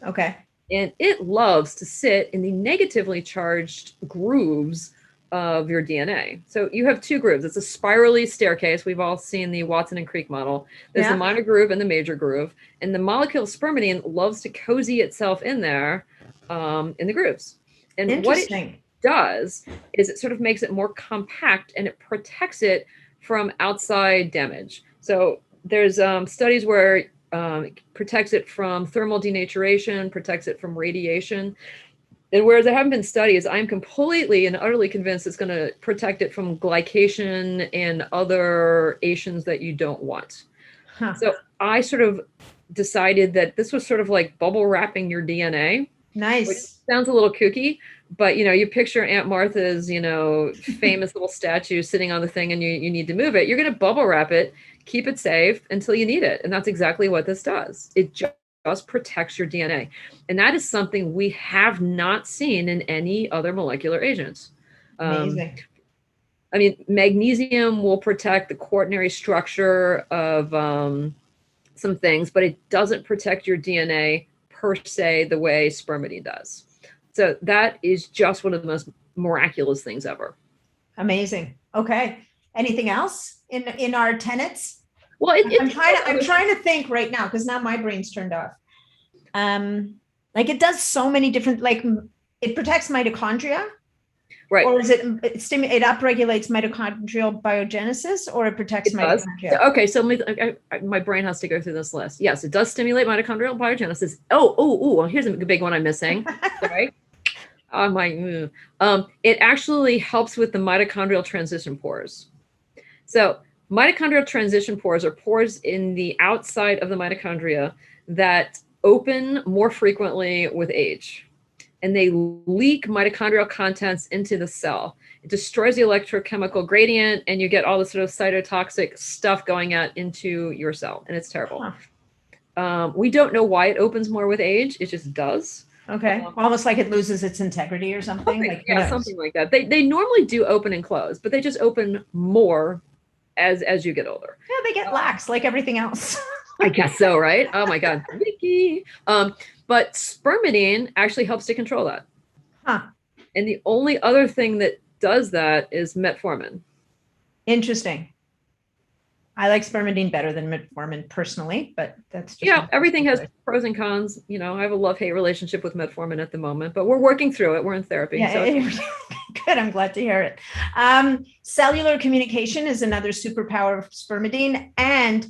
Okay. And it loves to sit in the negatively charged grooves of your DNA. So you have two grooves. It's a spirally staircase. We've all seen the Watson and Crick model. There's the minor groove and the major groove. And the molecule spermidine loves to cozy itself in there in the grooves. And what it does is it sort of makes it more compact and it protects it from outside damage. So there's studies where it protects it from thermal denaturation, protects it from radiation. And whereas there haven't been studies, I'm completely and utterly convinced it's going to protect it from glycation and other ations that you don't want. So I sort of decided that this was sort of like bubble wrapping your DNA. Nice. Which sounds a little kooky, but you picture Aunt Martha's, famous little statue sitting on the thing, and you need to move it. You're going to bubble wrap it, keep it safe until you need it. And that's exactly what this does. It just protects your DNA. And that is something we have not seen in any other molecular agents. Amazing. I mean, magnesium will protect the quaternary structure of some things, but it doesn't protect your DNA per se the way spermidine does. So that is just one of the most miraculous things ever. Amazing. Okay. Anything else in our tenets? Well, I'm trying to think right now, because now my brain's turned off. Like, it does so many different, like, it protects mitochondria, right? Or is it upregulates mitochondrial biogenesis, or it protects mitochondria? Okay, so my brain has to go through this list. Yes, it does stimulate mitochondrial biogenesis. Oh, here's a big one I'm missing. Right? It actually helps with the mitochondrial transition pores. So mitochondrial transition pores are pores in the outside of the mitochondria that open more frequently with age. And they leak mitochondrial contents into the cell. It destroys the electrochemical gradient, and you get all the sort of cytotoxic stuff going out into your cell, and it's terrible. We don't know why it opens more with age. It just does. Okay. Almost like it loses its integrity or something. Something like that. They normally do open and close, but they just open more as you get older. Yeah, they get lax like everything else. I guess so, right? Oh my God. Vicky. But spermidine actually helps to control that. And the only other thing that does that is metformin. Interesting. I like spermidine better than metformin personally, but that's just everything has pros and cons. I have a love-hate relationship with metformin at the moment, but we're working through it. We're in therapy. Good. I'm glad to hear it. Cellular communication is another superpower of spermidine, and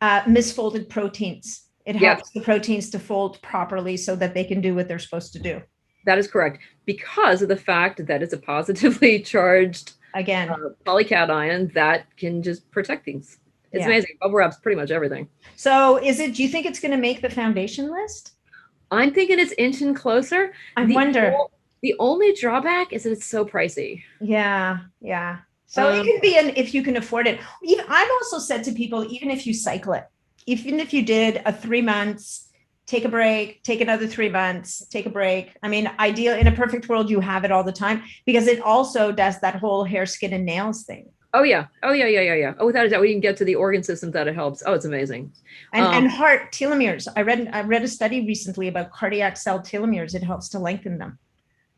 misfolded proteins. It helps the proteins to fold properly so that they can do what they're supposed to do. That is correct, because of the fact that it's a positively charged Again, polycation that can just protect things. It's amazing. Bubble wrap's pretty much everything. So do you think it's going to make the foundation list? I'm thinking it's inching closer. I wonder. The only drawback is that it's so pricey. Yeah. So it can be if you can afford it. I've also said to people, even if you cycle it, even if you did a 3 months, take a break, take another 3 months, take a break. I mean, ideal in a perfect world, you have it all the time, because it also does that whole hair, skin, and nails thing. Oh yeah. Oh, without a doubt, we can get to the organ systems that it helps. Oh, it's amazing. And heart telomeres. I read a study recently about cardiac cell telomeres. It helps to lengthen them.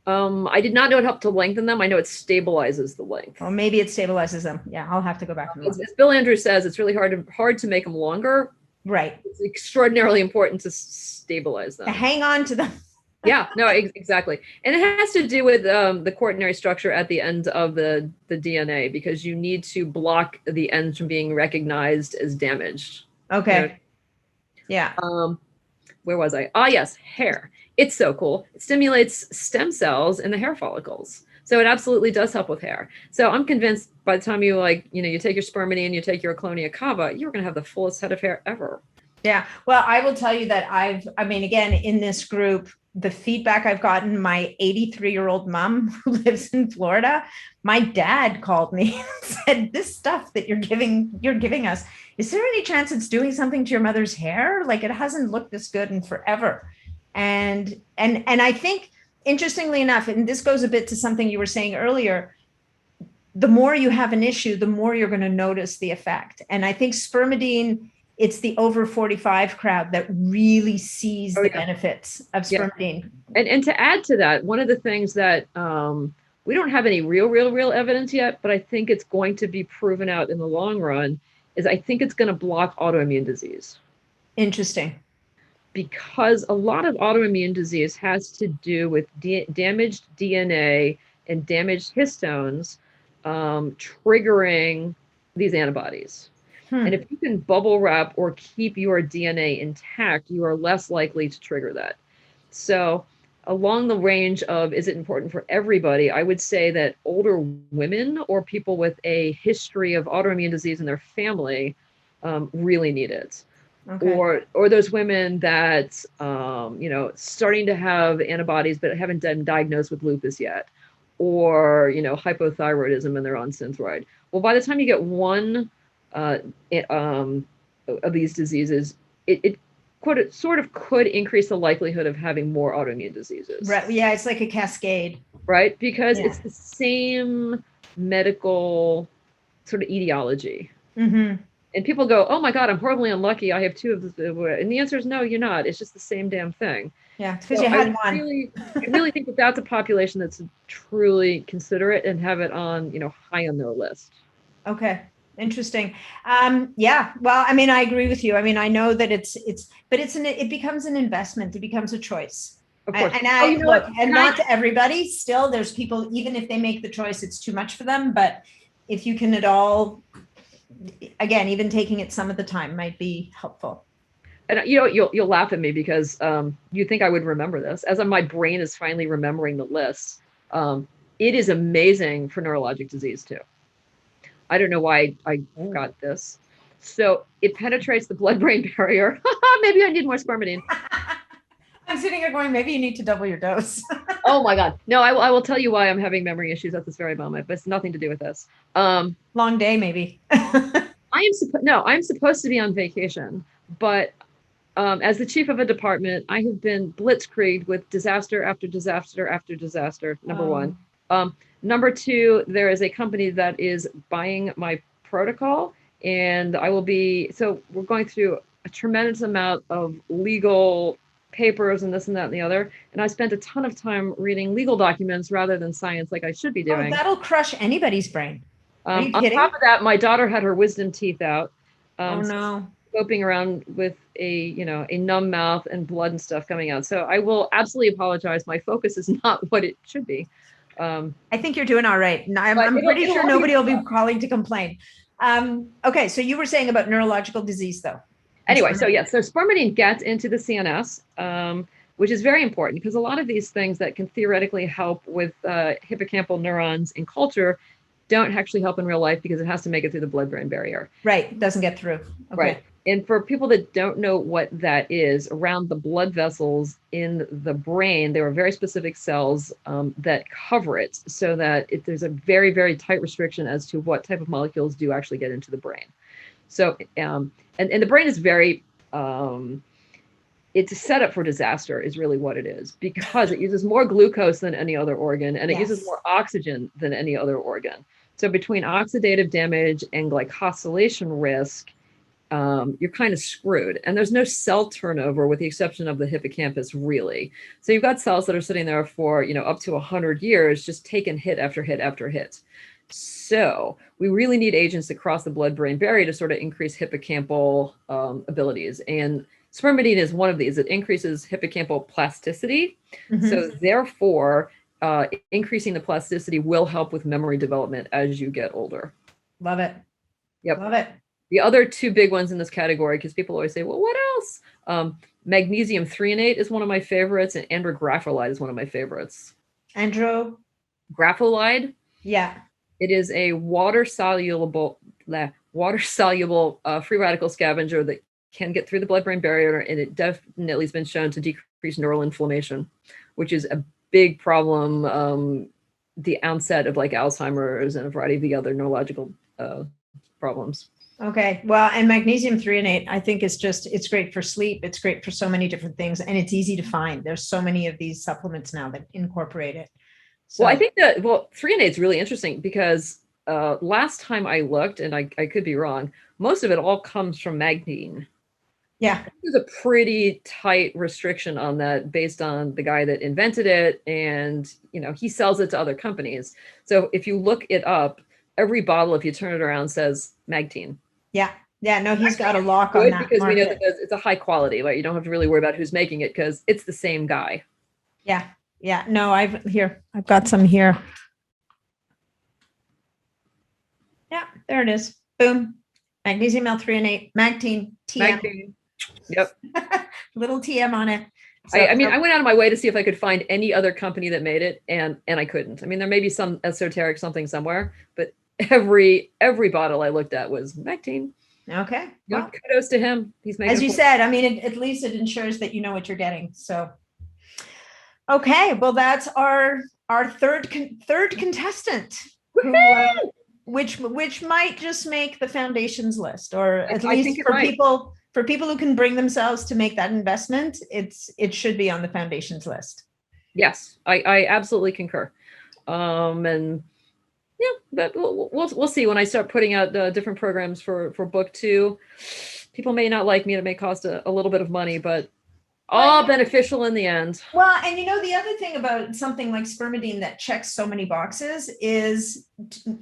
I did not know it helped to lengthen them. I know it stabilizes the length. Well, maybe it stabilizes them. Yeah, I'll have to go back and look. As Bill Andrews says, it's really hard to make them longer. Right. It's extraordinarily important to stabilize them. To hang on to them. Yeah, no, exactly. And it has to do with the quaternary structure at the end of the DNA, because you need to block the ends from being recognized as damaged. Okay. Yeah. Where was I? Yes, hair. It's so cool. It stimulates stem cells in the hair follicles. So it absolutely does help with hair. So I'm convinced by the time you you take your spermidine, you take your Ecklonia cava, you're going to have the fullest head of hair ever. Yeah. Well, I will tell you that again, in this group, the feedback I've gotten, my 83-year-old mom who lives in Florida, my dad called me and said, this stuff that you're giving us, is there any chance it's doing something to your mother's hair? Like, it hasn't looked this good in forever. And I think, interestingly enough, and this goes a bit to something you were saying earlier, the more you have an issue, the more you're going to notice the effect. And I think spermidine, it's the over 45 crowd that really sees the benefits of spermidine. Yeah. And to add to that, one of the things that we don't have any real evidence yet, but I think it's going to be proven out in the long run, is I think it's going to block autoimmune disease. Interesting. Because a lot of autoimmune disease has to do with damaged DNA and damaged histones triggering these antibodies. And if you can bubble wrap or keep your DNA intact, you are less likely to trigger that. So along the range of, is it important for everybody? I would say that older women or people with a history of autoimmune disease in their family really need it. Okay. Or those women that, starting to have antibodies but haven't been diagnosed with lupus yet, or, hypothyroidism and they're on Synthroid. Well, by the time you get one of these diseases, it sort of could increase the likelihood of having more autoimmune diseases. Right. Yeah, it's like a cascade. Right, because it's the same medical sort of etiology. Mm-hmm. And people go, oh my God, I'm horribly unlucky. I have two of the, and the answer is no, you're not. It's just the same damn thing. Yeah, because you had one. I really think that's a population that's truly considerate and have it on, high on their list. Okay. Interesting. Yeah. Well, I mean, I agree with you. I mean, I know that it becomes an investment. It becomes a choice. Of course. Not to everybody. Still, there's people, even if they make the choice, it's too much for them. But if you can at all, again, even taking it some of the time might be helpful. And you'll laugh at me because you think I would remember this. As my brain is finally remembering the list, it is amazing for neurologic disease too. I don't know why I got this. So it penetrates the blood-brain barrier. Maybe I need more spermidine. I'm sitting here going, maybe you need to double your dose. Oh my God. No, I will tell you why I'm having memory issues at this very moment, but it's nothing to do with this. Long day, maybe. I'm supposed to be on vacation, but as the chief of a department, I have been blitzkrieged with disaster after disaster after disaster, number one. Number two, there is a company that is buying my protocol, and we're going through a tremendous amount of legal papers and this and that and the other. And I spent a ton of time reading legal documents rather than science like I should be doing. Oh, that'll crush anybody's brain. Are you kidding? On top of that, my daughter had her wisdom teeth out. Oh no. Scoping around with a numb mouth and blood and stuff coming out. So I will absolutely apologize. My focus is not what it should be. I think you're doing all right. I'm pretty sure nobody will be calling to complain. Okay, so you were saying about neurological disease, though. Anyway, so spermidine gets into the CNS, which is very important because a lot of these things that can theoretically help with hippocampal neurons in culture don't actually help in real life because it has to make it through the blood-brain barrier. Right. Doesn't get through. Okay. Right. And for people that don't know what that is, around the blood vessels in the brain, there are very specific cells that cover it, so that there's a very, very tight restriction as to what type of molecules do actually get into the brain. So, and the brain is very, it's a setup for disaster is really what it is, because it uses more glucose than any other organ, and it uses more oxygen than any other organ. So between oxidative damage and glycosylation risk, you're kind of screwed. And there's no cell turnover with the exception of the hippocampus, really. So you've got cells that are sitting there for, up to 100 years, just taking hit after hit after hit. So we really need agents that cross the blood-brain barrier to sort of increase hippocampal abilities. And spermidine is one of these. It increases hippocampal plasticity. So therefore, increasing the plasticity will help with memory development as you get older. Love it. Yep. Love it. The other two big ones in this category, because people always say, well, what else? Magnesium threonate is one of my favorites, and andrographolide is one of my favorites. Grapholide? Yeah. It is a water-soluble free radical scavenger that can get through the blood-brain barrier, and it definitely has been shown to decrease neural inflammation, which is a big problem, the onset of like Alzheimer's and a variety of the other neurological problems. Okay. Well, and magnesium threonate, I think it's great for sleep. It's great for so many different things, and it's easy to find. There's so many of these supplements now that incorporate it. So. Well, I think that, threonate is really interesting because last time I looked, and I could be wrong, most of it all comes from magnesium. Yeah. There's a pretty tight restriction on that based on the guy that invented it. And, he sells it to other companies. So if you look it up, every bottle, if you turn it around, says magnesium. Yeah. Yeah. No, he's got a lock on that because market. We know that it's a high quality, right? You don't have to really worry about who's making it because it's the same guy. Yeah. Yeah. No, I've got some here. Yeah, there it is. Boom. Magnesium L-threonate, Magtine, TM. Magtine. Yep. Little TM on it. So, I went out of my way to see if I could find any other company that made it, and I couldn't. I mean, there may be some esoteric something somewhere, but every bottle I looked at was Magtine. Okay. Well, kudos to him. He's making, as you said, I mean, at least it ensures that you know what you're getting. So, okay. Well, that's our third contestant, who, which might just make the foundations list, or at least for people who can bring themselves to make that investment, it should be on the foundations list. Yes, I absolutely concur. And yeah, but we'll see when I start putting out different programs for book 2. People may not like me, and it may cost a little bit of money, but all beneficial in the end. Well, and the other thing about something like spermidine that checks so many boxes is,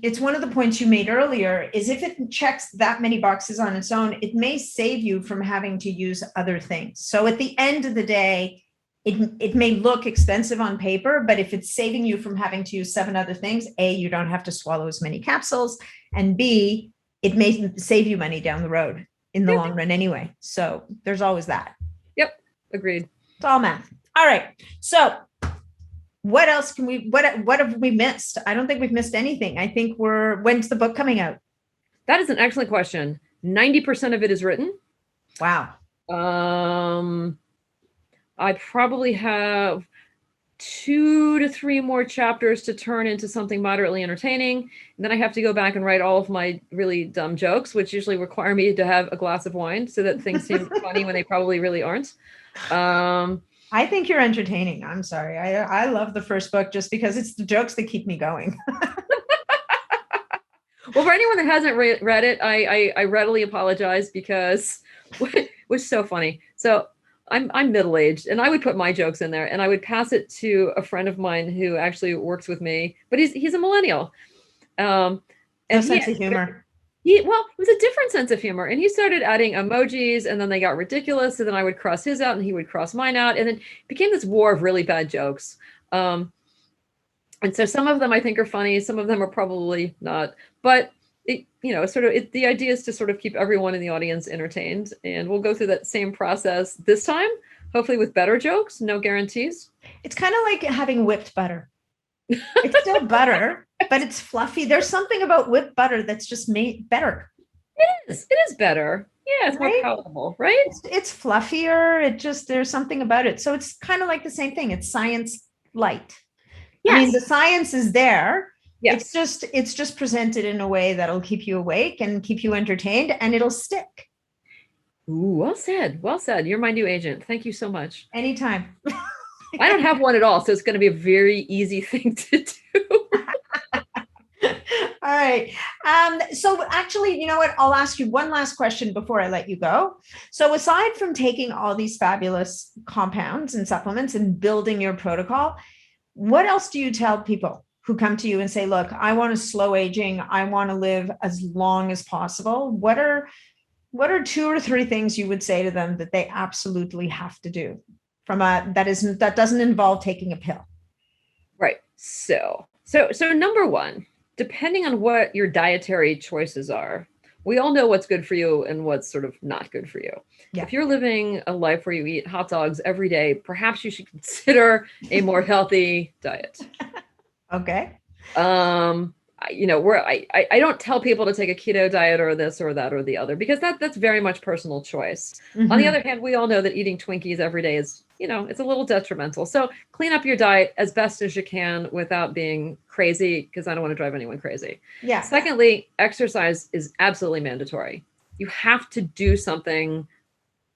it's one of the points you made earlier, is if it checks that many boxes on its own, it may save you from having to use other things. So at the end of the day, it may look expensive on paper, but if it's saving you from having to use 7 other things, A, you don't have to swallow as many capsules, and B, it may save you money down the road in the long run anyway. So there's always that. Yep. Agreed. It's all math. All right. So what else what have we missed? I don't think we've missed anything. I think when's the book coming out? That is an excellent question. 90% of it is written. Wow. I probably have 2 to 3 more chapters to turn into something moderately entertaining. And then I have to go back and write all of my really dumb jokes, which usually require me to have a glass of wine so that things seem funny when they probably really aren't. I think you're entertaining. I'm sorry. I love the first book just because it's the jokes that keep me going. Well, for anyone that hasn't read it, I readily apologize because it was so funny. So I'm middle-aged, and I would put my jokes in there, and I would pass it to a friend of mine who actually works with me, but he's a millennial. And sense of humor. It was a different sense of humor, and he started adding emojis, and then they got ridiculous, so then I would cross his out, and he would cross mine out, and then it became this war of really bad jokes. And so some of them I think are funny, some of them are probably not, but the idea is to sort of keep everyone in the audience entertained, and we'll go through that same process this time, hopefully with better jokes, no guarantees. It's kind of like having whipped butter. It's still butter, but it's fluffy. There's something about whipped butter that's just made better. It is better. Yeah, it's more Right? palatable, right? It's fluffier. There's something about it. So it's kind of like the same thing. It's science light. I mean, the Yes. science is there. Yes. It's just presented in a way that'll keep you awake and keep you entertained, and it'll stick Ooh, well said. Well said. You're my new agent. Thank you so much. anytime. I don't have one at all, so it's going to be a very easy thing to do. All right. So actually, you know what? I'll ask you one last question before I let you go. So aside from taking all these fabulous compounds and supplements and building your protocol, what else do you tell people who come to you and say, look, I want to slow aging. I want to live as long as possible. What are 2 or 3 things you would say to them that they absolutely have to do that doesn't involve taking a pill? Right. So number one, depending on what your dietary choices are, we all know what's good for you and what's sort of not good for you. Yeah. If you're living a life where you eat hot dogs every day, perhaps you should consider a more healthy diet. Okay. Where I don't tell people to take a keto diet or this or that or the other, because that's very much personal choice. Mm-hmm. On the other hand, we all know that eating Twinkies every day is, it's a little detrimental. So clean up your diet as best as you can without being crazy, because I don't want to drive anyone crazy. Yeah. Secondly, exercise is absolutely mandatory. You have to do something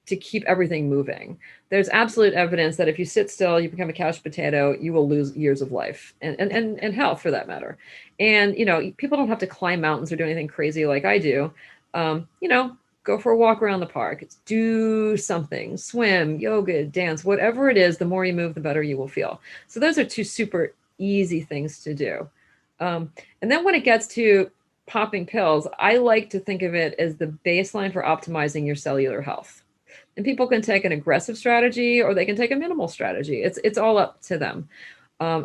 to keep everything moving. There's absolute evidence that if you sit still, you become a couch potato, you will lose years of life and health for that matter. And, people don't have to climb mountains or do anything crazy like I do. Go for a walk around the park, do something, swim, yoga, dance, whatever it is, the more you move, the better you will feel. So those are 2 super easy things to do. And then when it gets to popping pills, I like to think of it as the baseline for optimizing your cellular health. And people can take an aggressive strategy or they can take a minimal strategy. It's all up to them.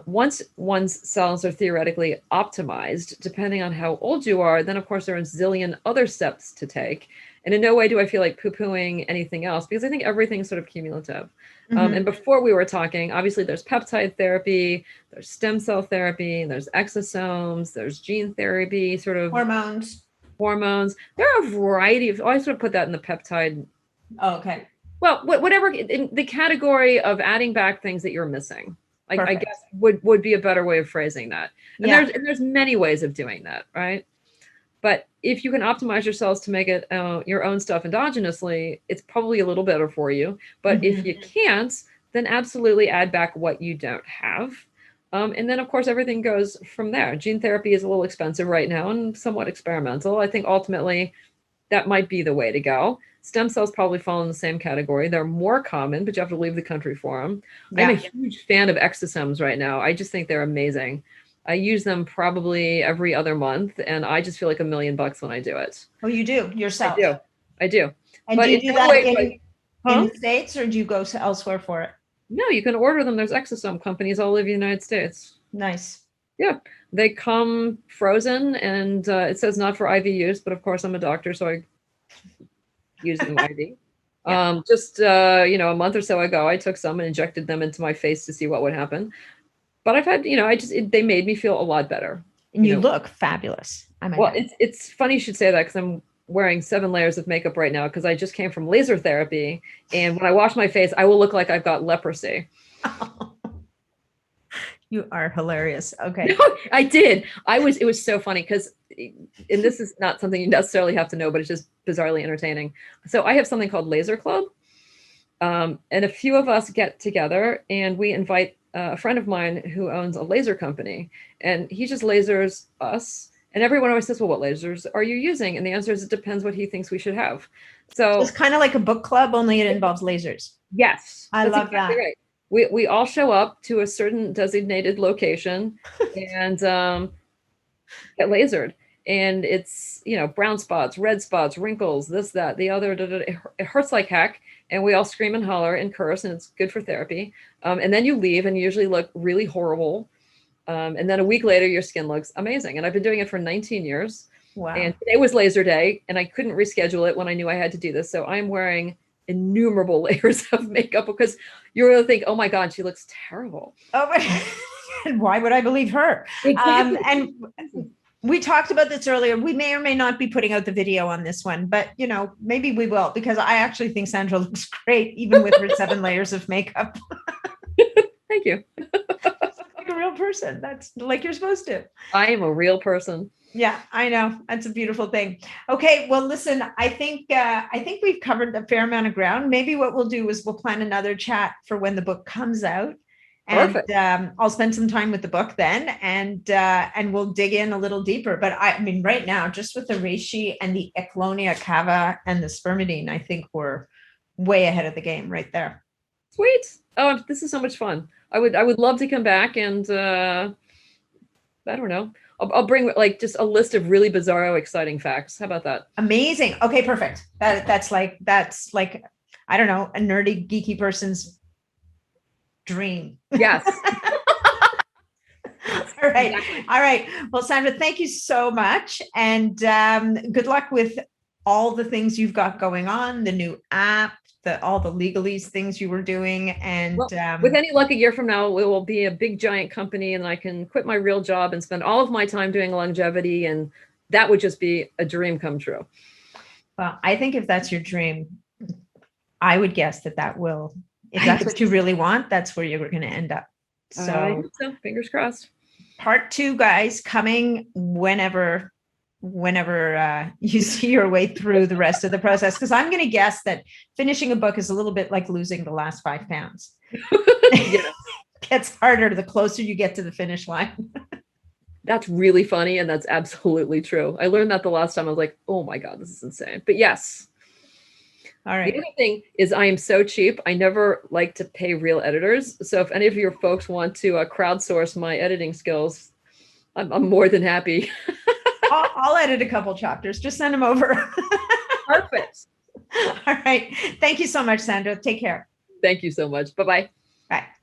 Once one's cells are theoretically optimized, depending on how old you are, then of course there are a zillion other steps to take. And in no way do I feel like poo-pooing anything else, because I think everything's sort of cumulative. Mm-hmm. And before we were talking, obviously there's peptide therapy, there's stem cell therapy, there's exosomes, there's gene therapy, sort of hormones. There are a variety of, I sort of put that in the peptide. Oh, okay. Well, whatever, in the category of adding back things that you're missing, I guess would be a better way of phrasing that. And there's many ways of doing that, right? But if you can optimize your cells to make it your own stuff endogenously, it's probably a little better for you. But if you can't, then absolutely add back what you don't have. And then, of course, everything goes from there. Gene therapy is a little expensive right now and somewhat experimental. I think ultimately that might be the way to go. Stem cells probably fall in the same category. They're more common, but you have to leave the country for them. Yeah. I'm a huge fan of exosomes right now. I just think they're amazing. I use them probably every other month, and I just feel like $1 million when I do it. Oh, you do yourself? I do. And but do you do that in the States, or do you go elsewhere for it? No, you can order them. There's exosome companies all over the United States. Nice. Yeah, they come frozen, and it says not for IV use, but of course I'm a doctor, so I use them IV. Yeah. A month or so ago, I took some and injected them into my face to see what would happen. But I've had, they made me feel a lot better. And you look fabulous. It's funny you should say that, because I'm wearing 7 layers of makeup right now because I just came from laser therapy. And when I wash my face, I will look like I've got leprosy. You are hilarious. Okay. I did. It was so funny because, and this is not something you necessarily have to know, but it's just bizarrely entertaining. So I have something called Laser Club. And a few of us get together and we invite a friend of mine who owns a laser company, and he just lasers us. And everyone always says, well, what lasers are you using? And the answer is, it depends what he thinks we should have. So it's kind of like a book club, only it involves lasers. Yes. I love exactly that. Right. We all show up to a certain designated location and get lasered. And it's, brown spots, red spots, wrinkles, this, that, the other. It hurts like heck. And we all scream and holler and curse, and it's good for therapy. And then you leave and you usually look really horrible. And then a week later, your skin looks amazing. And I've been doing it for 19 years. Wow. And today was laser day, and I couldn't reschedule it when I knew I had to do this. So I'm wearing innumerable layers of makeup because you really think, oh my God, she looks terrible. Oh my And why would I believe her? Exactly. And we talked about this earlier. We may or may not be putting out the video on this one, but maybe we will, because I actually think Sandra looks great, even with her 7 layers of makeup. Thank you. Like a real person. That's like you're supposed to. I am a real person. Yeah, I know. That's a beautiful thing. Okay, well, listen, I think we've covered a fair amount of ground. Maybe what we'll do is we'll plan another chat for when the book comes out. And Perfect. I'll spend some time with the book then, and we'll dig in a little deeper. But I mean, right now, just with the reishi and the Ecklonia, cava, and the spermidine, I think we're way ahead of the game right there. Sweet. Oh, this is so much fun. I would love to come back and I don't know. I'll bring like just a list of really bizarro, exciting facts. How about that? Amazing. Okay, perfect. That's like I don't know, a nerdy, geeky person's dream. Yes. All right. Exactly. All right. Well, Sandra, thank you so much. And good luck with all the things you've got going on, the new app, all the legalese things you were doing. And with any luck, a year from now, it will be a big, giant company, and I can quit my real job and spend all of my time doing longevity. And that would just be a dream come true. Well, I think if that's your dream, I would guess if that's what you really want, that's where you're going to end up. So fingers crossed. Part 2, guys, coming whenever you see your way through the rest of the process, because I'm going to guess that finishing a book is a little bit like losing the last 5 pounds. It gets harder the closer you get to the finish line. That's really funny, and that's absolutely true. I learned that the last time. I was like, oh my God, this is insane. But yes. All right. The other thing is I am so cheap. I never like to pay real editors. So if any of your folks want to crowdsource my editing skills, I'm more than happy. I'll edit a couple chapters. Just send them over. Perfect. All right. Thank you so much, Sandra. Take care. Thank you so much. Bye-bye. Bye.